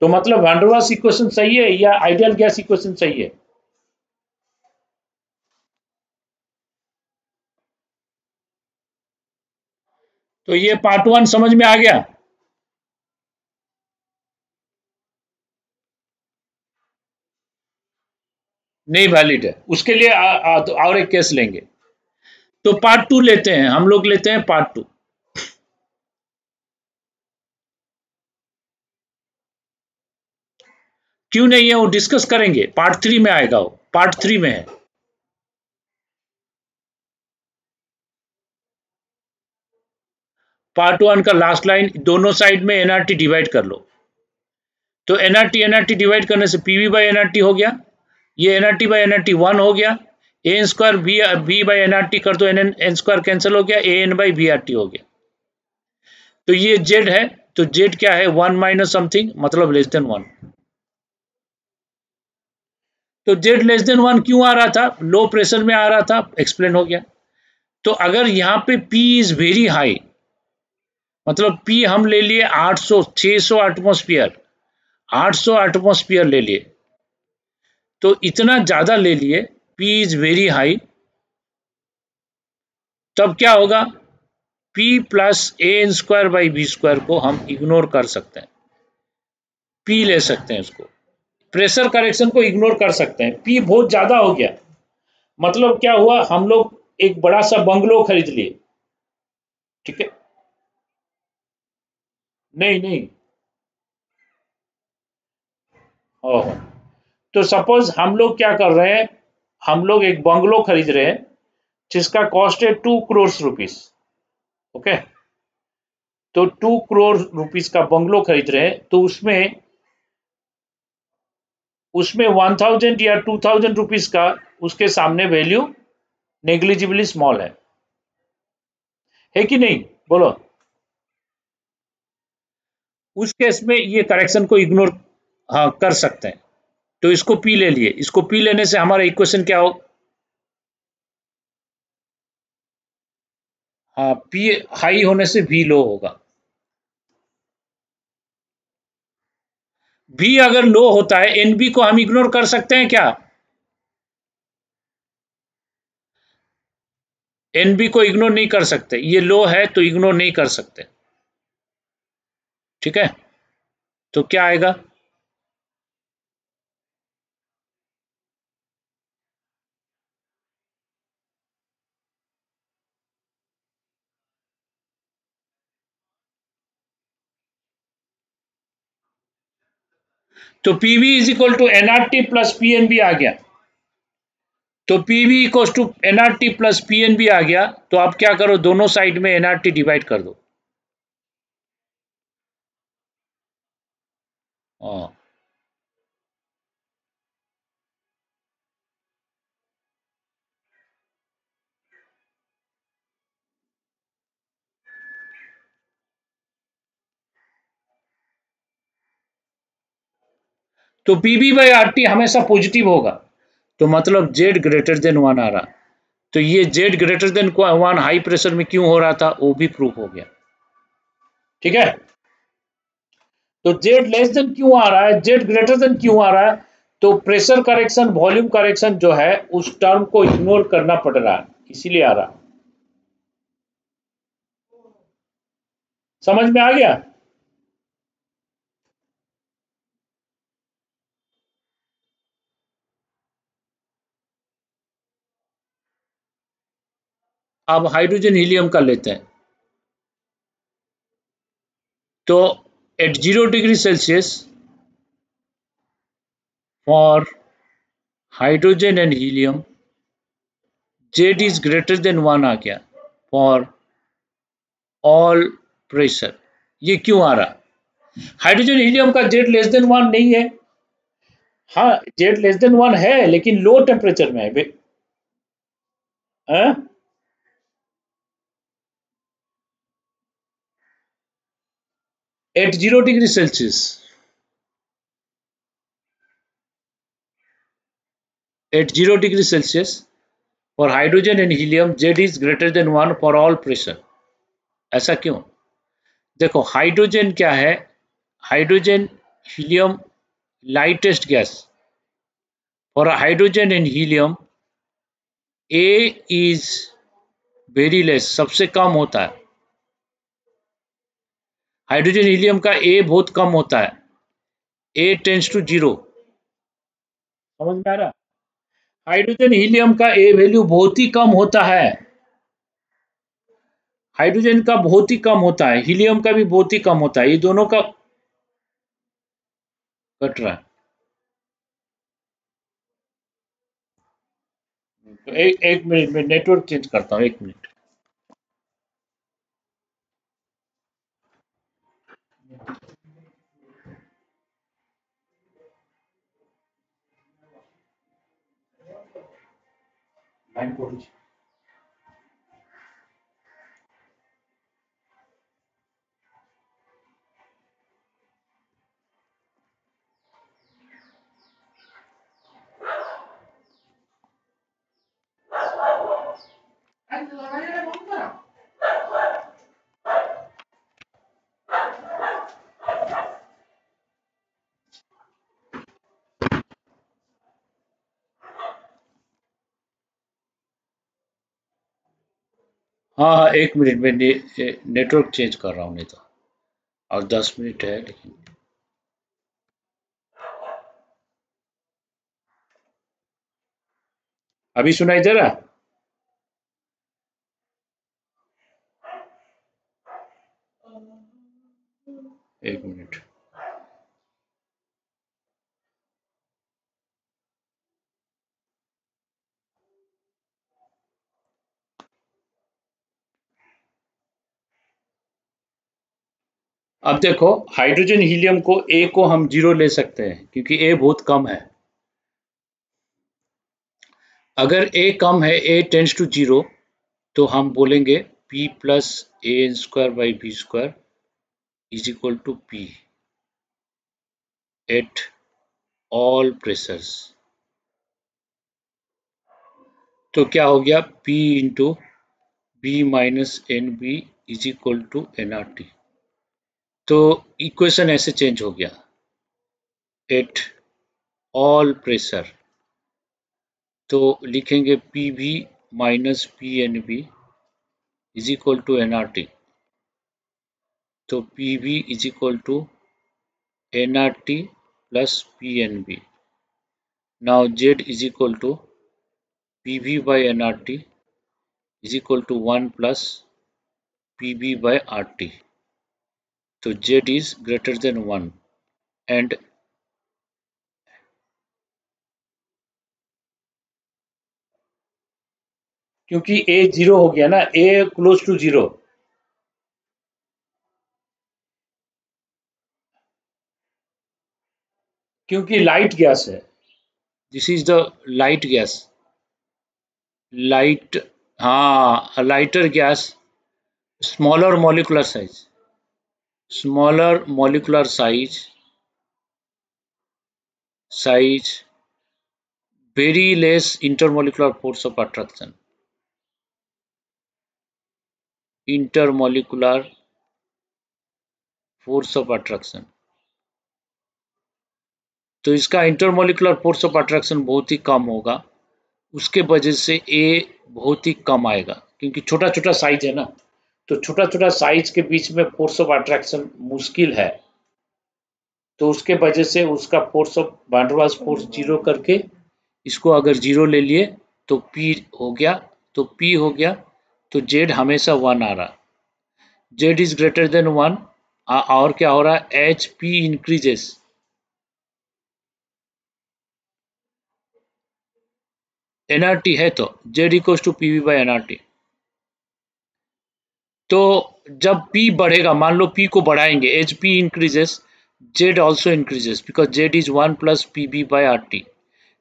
तो मतलब भांडरवाल्स इक्वेशन सही है या आइडियल गैस इक्वेशन सही है? तो ये पार्ट 1 समझ में आ गया। नहीं वैलिड है, उसके लिए तो और एक केस लेंगे। तो पार्ट 2 लेते हैं, हम लोग लेते हैं पार्ट 2। क्यों नहीं है वो डिस्कस करेंगे, पार्ट 3 में आएगा, वो पार्ट 3 में है। पार्ट 1 का लास्ट लाइन, दोनों साइड में एनआरटी डिवाइड कर लो, तो एनआरटी डिवाइड करने से पीवी बाई एनआरटी हो गया, ये एनआरटी बाई एनआरटी 1 हो गया, A N square B by NRT कर दो, एन एन स्क्वायर कैंसिल हो गया, A N by B R T हो गया। तो ये जेड है, तो जेड क्या है 1 माइनस समथिंग, मतलब लेस देन 1। तो जेड लेस देन 1 क्यों आ रहा था, लो प्रेशर में आ रहा था, एक्सप्लेन हो गया। तो अगर यहाँ पे P इज वेरी हाई, मतलब P हम ले लिए 800 600 एटमोस्फियर, 800 एटमोस्फियर ले लिए, तो इतना ज्यादा ले लिए, P इज वेरी हाई, तब क्या होगा, P plus A N square by B square को हम इग्नोर कर सकते हैं, P ले सकते हैं उसको, प्रेशर करेक्शन को इग्नोर कर सकते हैं। P बहुत ज्यादा हो गया, मतलब क्या हुआ, हम लोग एक बड़ा सा बंगलो खरीद लिए। ठीक है, नहीं नहीं, ओहो, तो सपोज हम लोग क्या कर रहे हैं, हम लोग एक बंगलो खरीद रहे हैं जिसका कॉस्ट है 2 करोड़ रुपीस। ओके, तो 2 करोड़ रुपीस का बंगलो खरीद रहे हैं, तो उसमें उसमें 1000 या 2000 रुपीस का उसके सामने वैल्यू नेग्लिजिबली स्मॉल है कि नहीं, बोलो। उस केस में ये करेक्शन को इग्नोर हाँ कर सकते हैं। तो इसको पी ले लिए, इसको पी लेने से हमारा इक्वेशन क्या हो, हाँ पी हाई होने से वी लो होगा। V अगर लो होता है, NB को हम इग्नोर कर सकते हैं क्या? NB को इग्नोर नहीं कर सकते, ये लो है तो इग्नोर नहीं कर सकते, ठीक है? तो क्या आएगा? तो PV is equal to NRT plus PNB आ गया। तो PV equal to NRT plus PNB आ गया। तो आप क्या करो, दोनों साइड में NRT डिवाइड कर दो। हाँ, तो PV बाई RT हमेशा पॉजिटिव होगा, तो मतलब Z ग्रेटर देन 1 आ रहा। तो ये Z greater than 1 high pressure में क्यों हो रहा था, वो भी प्रूफ हो गया, ठीक है? तो Z लेस देन क्यों आ रहा है, Z ग्रेटर देन क्यों आ रहा है? तो प्रेशर करेक्शन, वॉल्यूम करेक्शन जो है, उस टर्म को इग्नोर करना पड़ रहा है, इसीलिए आ रहा। समझ में आ गया? अब हाइड्रोजन हीलियम का लेते हैं। तो at 0 degree Celsius for hydrogen and helium Z is greater than 1 आ गया फॉर ऑल प्रेशर। ये क्यों आ रहा? हाइड्रोजन हीलियम का Z लेस देन 1 नहीं है। हाँ, Z लेस देन 1 है, लेकिन लो टेम्परेचर में है। At 0 degree Celsius, at 0 degree Celsius for hydrogen and helium Z is greater than 1 for all pressure। ऐसा क्यों? देखो, हाइड्रोजन क्या है, hydrogen helium lightest gas. For hydrogen and helium A is very less, सबसे कम होता है। हाइड्रोजन हीलियम का A बहुत कम होता है, A टेंस टू 0। समझ में आ रहा? हाइड्रोजन हीलियम का A वैल्यू बहुत ही कम होता है, हाइड्रोजन का बहुत ही कम होता है, हीलियम का भी बहुत ही कम होता है, ये दोनों का कट रहा है। तो एक मिनट में नेटवर्क चेंज करता हूँ, एक मिनट। हाँ हाँ, एक मिनट में नेटवर्क चेंज कर रहा हूँ, नहीं तो और 10 मिनट है, लेकिन अभी सुनाई दे रहा? एक मिनट। अब देखो, हाइड्रोजन हीलियम को A को हम 0 ले सकते हैं, क्योंकि A बहुत कम है। अगर A कम है, A टेंस टू 0, तो हम बोलेंगे P plus AN² by B² is equal to P at all pressures. तो क्या हो गया, P into B minus NB is equal to NRT। तो इक्वेशन ऐसे चेंज हो गया। एट ऑल प्रेशर, तो लिखेंगे P V minus P N B is equal to N R T. तो P V is equal to N R T plus P N B. Now Z is equal to P V by N R T is equal to 1 plus P B by R T. तो Z is greater than 1 and क्योंकि A zero हो गया ना, A close to zero, क्योंकि light gas है। This is the light gas, light, हाँ lighter gas, smaller molecular size, smaller molecular size, very less intermolecular force of attraction, intermolecular force of attraction। तो इसका intermolecular force of attraction बहुत ही कम होगा, उसके वजह से ए बहुत ही कम आएगा, क्योंकि छोटा छोटा साइज है ना, तो छोटा छोटा साइज के बीच में फोर्स ऑफ अट्रैक्शन मुश्किल है, तो उसके वजह से उसका force of van der Waals force zero करके इसको अगर जीरो ले लिए तो पी हो गया, तो पी हो गया, तो जेड हमेशा 1 आ रहा, जेड इज ग्रेटर देन 1। और क्या हो रहा है, एच पी इंक्रीजेस, एनआरटी है तो Z equals to P V by NRT. तो जब P बढ़ेगा, मान लो P को बढ़ाएंगे, H P increases, Z also increases because Z is 1 plus P B by R T.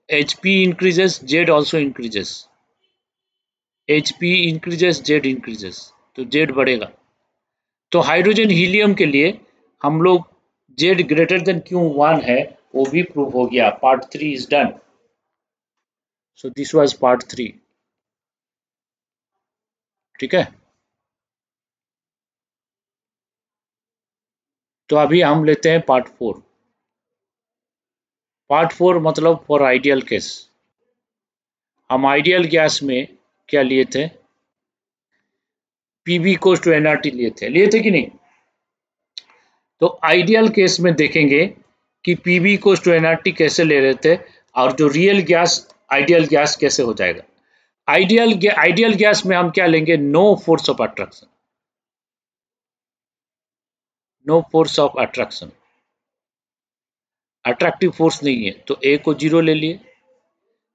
H P increases, Z also increases, H P increases, Z increases, तो Z बढ़ेगा। तो हाइड्रोजन हीलियम के लिए हम लोग जेड ग्रेटर देन क्यू 1 है, वो भी प्रूव हो गया। Part 3 is done. So this was part 3। ठीक है, तो अभी हम लेते हैं पार्ट 4। पार्ट 4 मतलब फॉर आइडियल केस। हम आइडियल गैस में क्या लिए थे, पीबी इक्वल्स टू एनआरटी लिए थे कि नहीं। तो आइडियल केस में देखेंगे कि पीबी इक्वल्स टू एनआरटी कैसे ले रहे थे, और जो रियल गैस आइडियल गैस कैसे हो जाएगा। आइडियल गैस में हम क्या लेंगे, no force of attraction, no force of attraction, attractive force नहीं है, तो ए को जीरो ले लिए,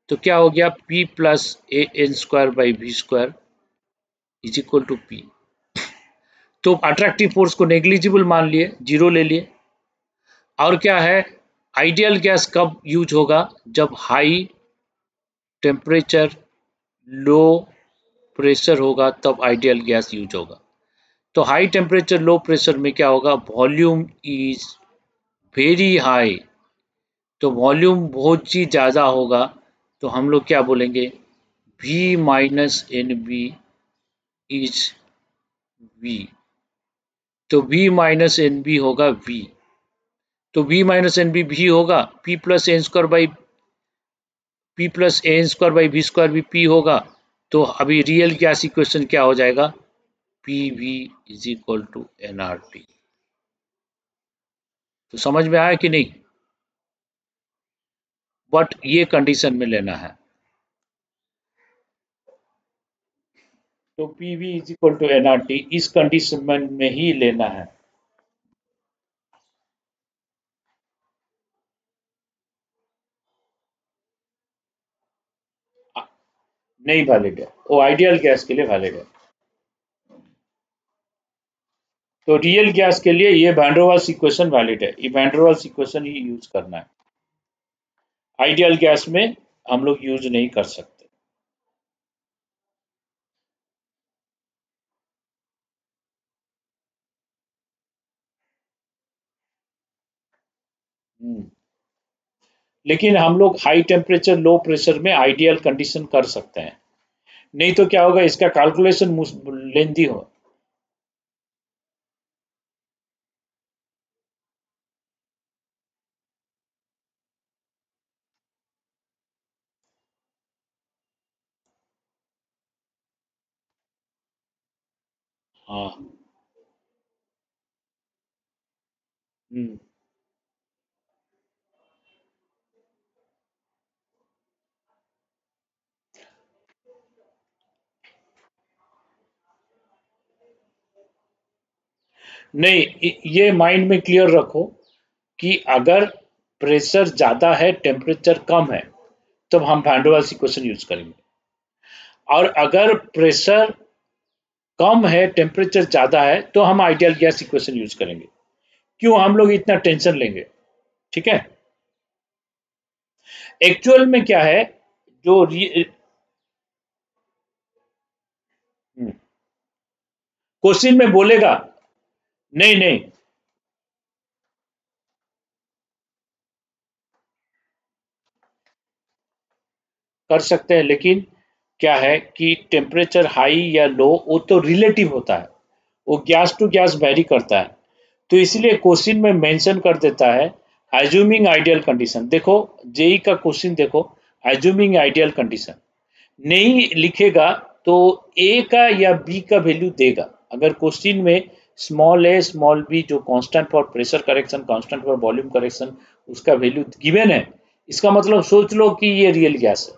तो क्या हो गया, P plus A N square by V square is equal to P. तो अट्रैक्टिव फोर्स को नेग्लिजिबल मान लिए, जीरो ले लिए। और क्या है, आइडियल गैस कब यूज होगा, जब हाई टेम्परेचर लो प्रेशर होगा, तब आइडियल गैस यूज होगा। तो हाई टेम्परेचर लो प्रेशर में क्या होगा, वॉल्यूम इज वेरी हाई, तो वॉल्यूम बहुत ही ज़्यादा होगा, तो हम लोग क्या बोलेंगे, V minus N B is V। तो V माइनस एन बी होगा V, तो V माइनस एन बी भी होगा, P plus N square by P plus N square by V square भी P होगा। तो अभी रियल गैस इक्वेशन क्या हो जाएगा, P V is equal to N R T. तो समझ में आया कि नहीं, बट ये कंडीशन में लेना है। तो P V is equal to N R T इस कंडीशन में ही लेना है। नहीं वैलिड है, वो आइडियल गैस के लिए वैलिड है। तो रियल गैस के लिए ये van der Waals equation valid है, ये वैन डर वाल्स इक्वेशन ही यूज करना है, आइडियल गैस में हम लोग यूज नहीं कर सकते। लेकिन हम लोग हाई टेम्परेचर लो प्रेशर में आइडियल कंडीशन कर सकते हैं, नहीं तो क्या होगा, इसका कैलकुलेशन लेंदी हो। हाँ। हम्म। नहीं, ये माइंड में क्लियर रखो कि अगर प्रेशर ज्यादा है टेम्परेचर कम है तब हम वैन इक्वेशन यूज करेंगे, और अगर प्रेशर कम है टेम्परेचर ज्यादा है तो हम आइडियल गैस इक्वेशन यूज करेंगे। क्यों हम लोग इतना टेंशन लेंगे? ठीक है। एक्चुअल में क्या है, जो क्वेश्चन में बोलेगा। नहीं नहीं, कर सकते हैं, लेकिन क्या है कि टेम्परेचर हाई या लो वो तो रिलेटिव होता है, वो गैस टू गैस वेरी करता है। तो इसलिए क्वेश्चन में मेंशन कर देता है एज्यूमिंग आइडियल कंडीशन। देखो, जेई का क्वेश्चन देखो, एज्यूमिंग आइडियल कंडीशन नहीं लिखेगा तो ए का या बी का वैल्यू देगा। अगर क्वेश्चन में स्मॉल ए स्मॉल बी जो constant for pressure correction constant for volume correction उसका वैल्यू गिवन है, इसका मतलब सोच लो कि ये रियल गैस है।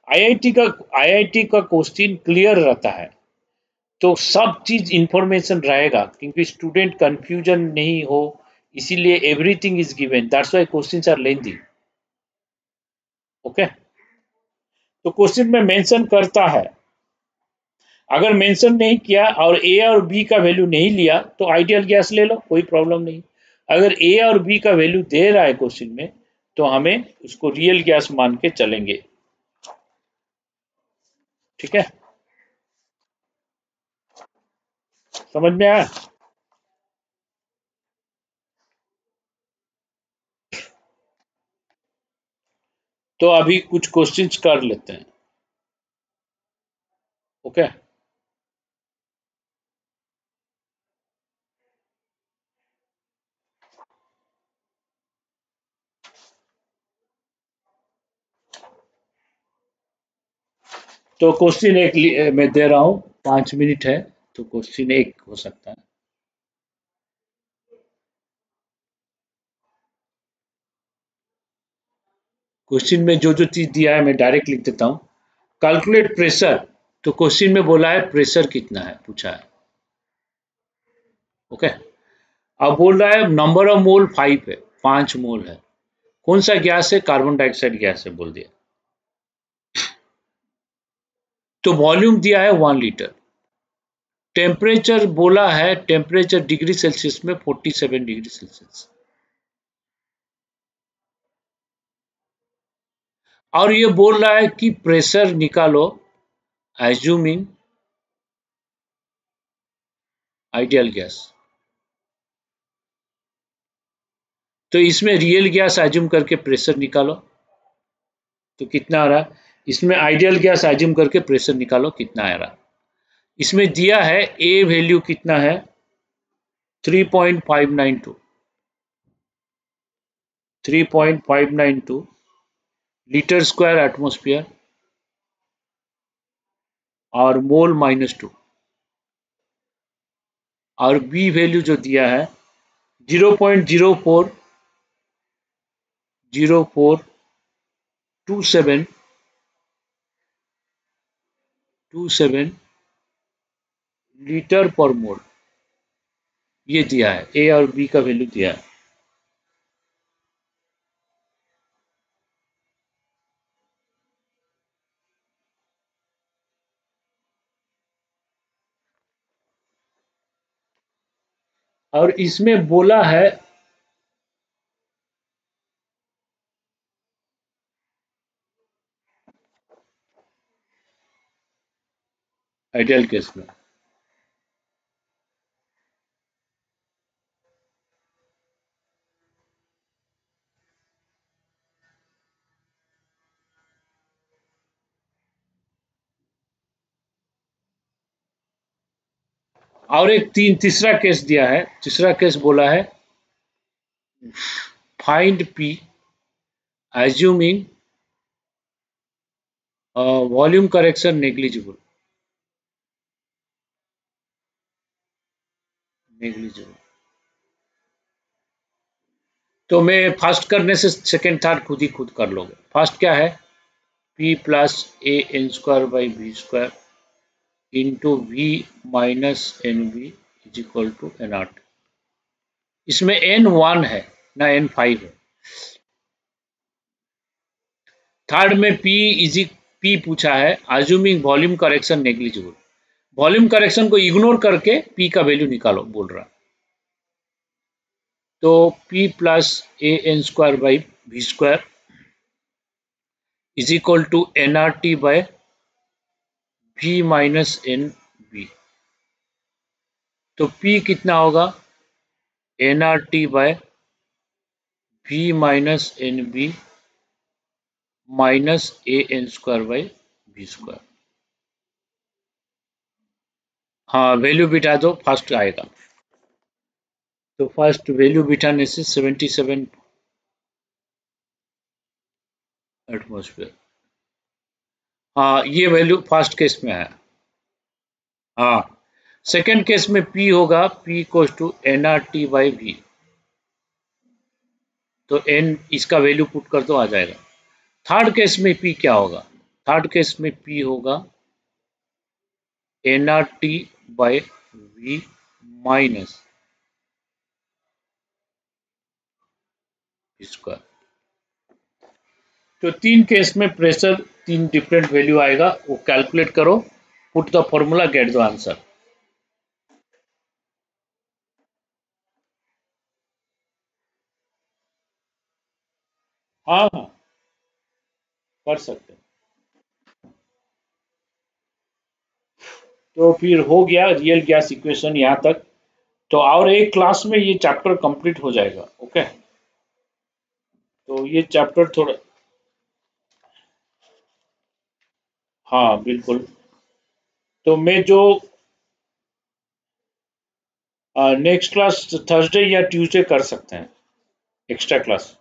आईआईटी का आईआईटी का क्वेश्चन क्लियर रहता है, तो सब चीज इंफॉर्मेशन रहेगा क्योंकि स्टूडेंट कंफ्यूजन नहीं हो, इसीलिए everything is given, that's why questions are lengthy. Okay. तो क्वेश्चन में मेंशन करता है, अगर मेंशन नहीं किया और ए और बी का वैल्यू नहीं लिया तो आइडियल गैस ले लो, कोई प्रॉब्लम नहीं। अगर ए और बी का वैल्यू दे रहा है क्वेश्चन में तो हमें उसको रियल गैस मान के चलेंगे। ठीक है, समझ में आया? तो अभी कुछ क्वेश्चंस कर लेते हैं। ओके। तो क्वेश्चन एक मैं दे रहा हूँ, 5 मिनट है, तो क्वेश्चन एक हो सकता है। क्वेश्चन में जो जो चीज दिया है मैं डायरेक्ट लिख देता हूँ। कैलकुलेट प्रेशर, तो क्वेश्चन में बोला है प्रेशर कितना है पूछा है। ओके। अब बोल रहा है नंबर ऑफ मोल 5 है, 5 मोल है। कौन सा गैस है? कार्बन डाइऑक्साइड गैस है बोल दिया। तो वॉल्यूम दिया है 1 लीटर। टेम्परेचर बोला है, टेम्परेचर डिग्री सेल्सियस में 47 डिग्री सेल्सियस। और ये बोल रहा है कि प्रेशर निकालो एज्यूमिंग आइडियल गैस। तो इसमें रियल गैस एज्यूम करके प्रेशर निकालो तो कितना आ रहा है। इसमें आइडियल गैस एज्यूम करके प्रेशर निकालो कितना आ रहा है। इसमें दिया है ए वैल्यू कितना है, 3.592, 3.592 लीटर स्क्वायर एटमोस्फियर और मोल -2। और बी वैल्यू जो दिया है 0.04, 0.2727 लीटर पर मोल, ये दिया है। ए और बी का वैल्यू दिया है। और इसमें बोला है आइडियल केस में। और एक तीसरा केस दिया है। तीसरा केस बोला है find P assuming volume correction negligible, negligible. तो मैं फर्स्ट करने से सेकेंड थर्ड खुद कर लोगे। फर्स्ट क्या है, p plus A N square by B square into V minus N B is equal to N R T. इसमें n 1 है ना n 5 है। थर्ड में p पूछा है, assuming volume correction negligible. Volume correction को इग्नोर करके p का वैल्यू निकालो बोल रहा। तो p plus A N square by B square is equal to N R T by V minus N B. तो p कितना होगा, N R T by V minus N B minus A N square by B square. हाँ value बिठा दो, first आएगा। तो first value बिठाने से 77 एटमॉस्फेयर। हाँ ये वैल्यू फर्स्ट केस में है। हाँ सेकेंड केस में P होगा P equal to N R T by V. तो n इसका वैल्यू पुट कर दो, आ जाएगा। थर्ड केस में P क्या होगा, थर्ड केस में P होगा N R T by V minus square. तो तीन केस में प्रेशर तीन डिफरेंट वैल्यू आएगा, वो कैलकुलेट करो, put the formula, get the answer. हाँ हाँ कर सकते हैं। तो फिर हो गया रियल गैस इक्वेशन यहाँ तक। तो और एक क्लास में ये चैप्टर कंप्लीट हो जाएगा। ओके, तो ये चैप्टर थोड़ा, हाँ बिल्कुल। तो मैं जो नेक्स्ट क्लास थर्सडे या ट्यूसडे कर सकते हैं एक्स्ट्रा क्लास।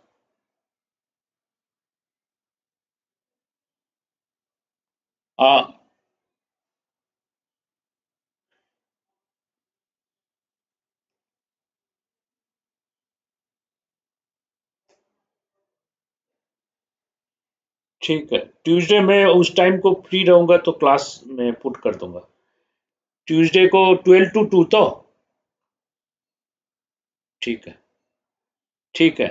ठीक है, ट्यूसडे में उस टाइम को फ्री रहूंगा तो क्लास में पुट कर दूंगा। ट्यूसडे को 12 to 2 तो ठीक है, ठीक है।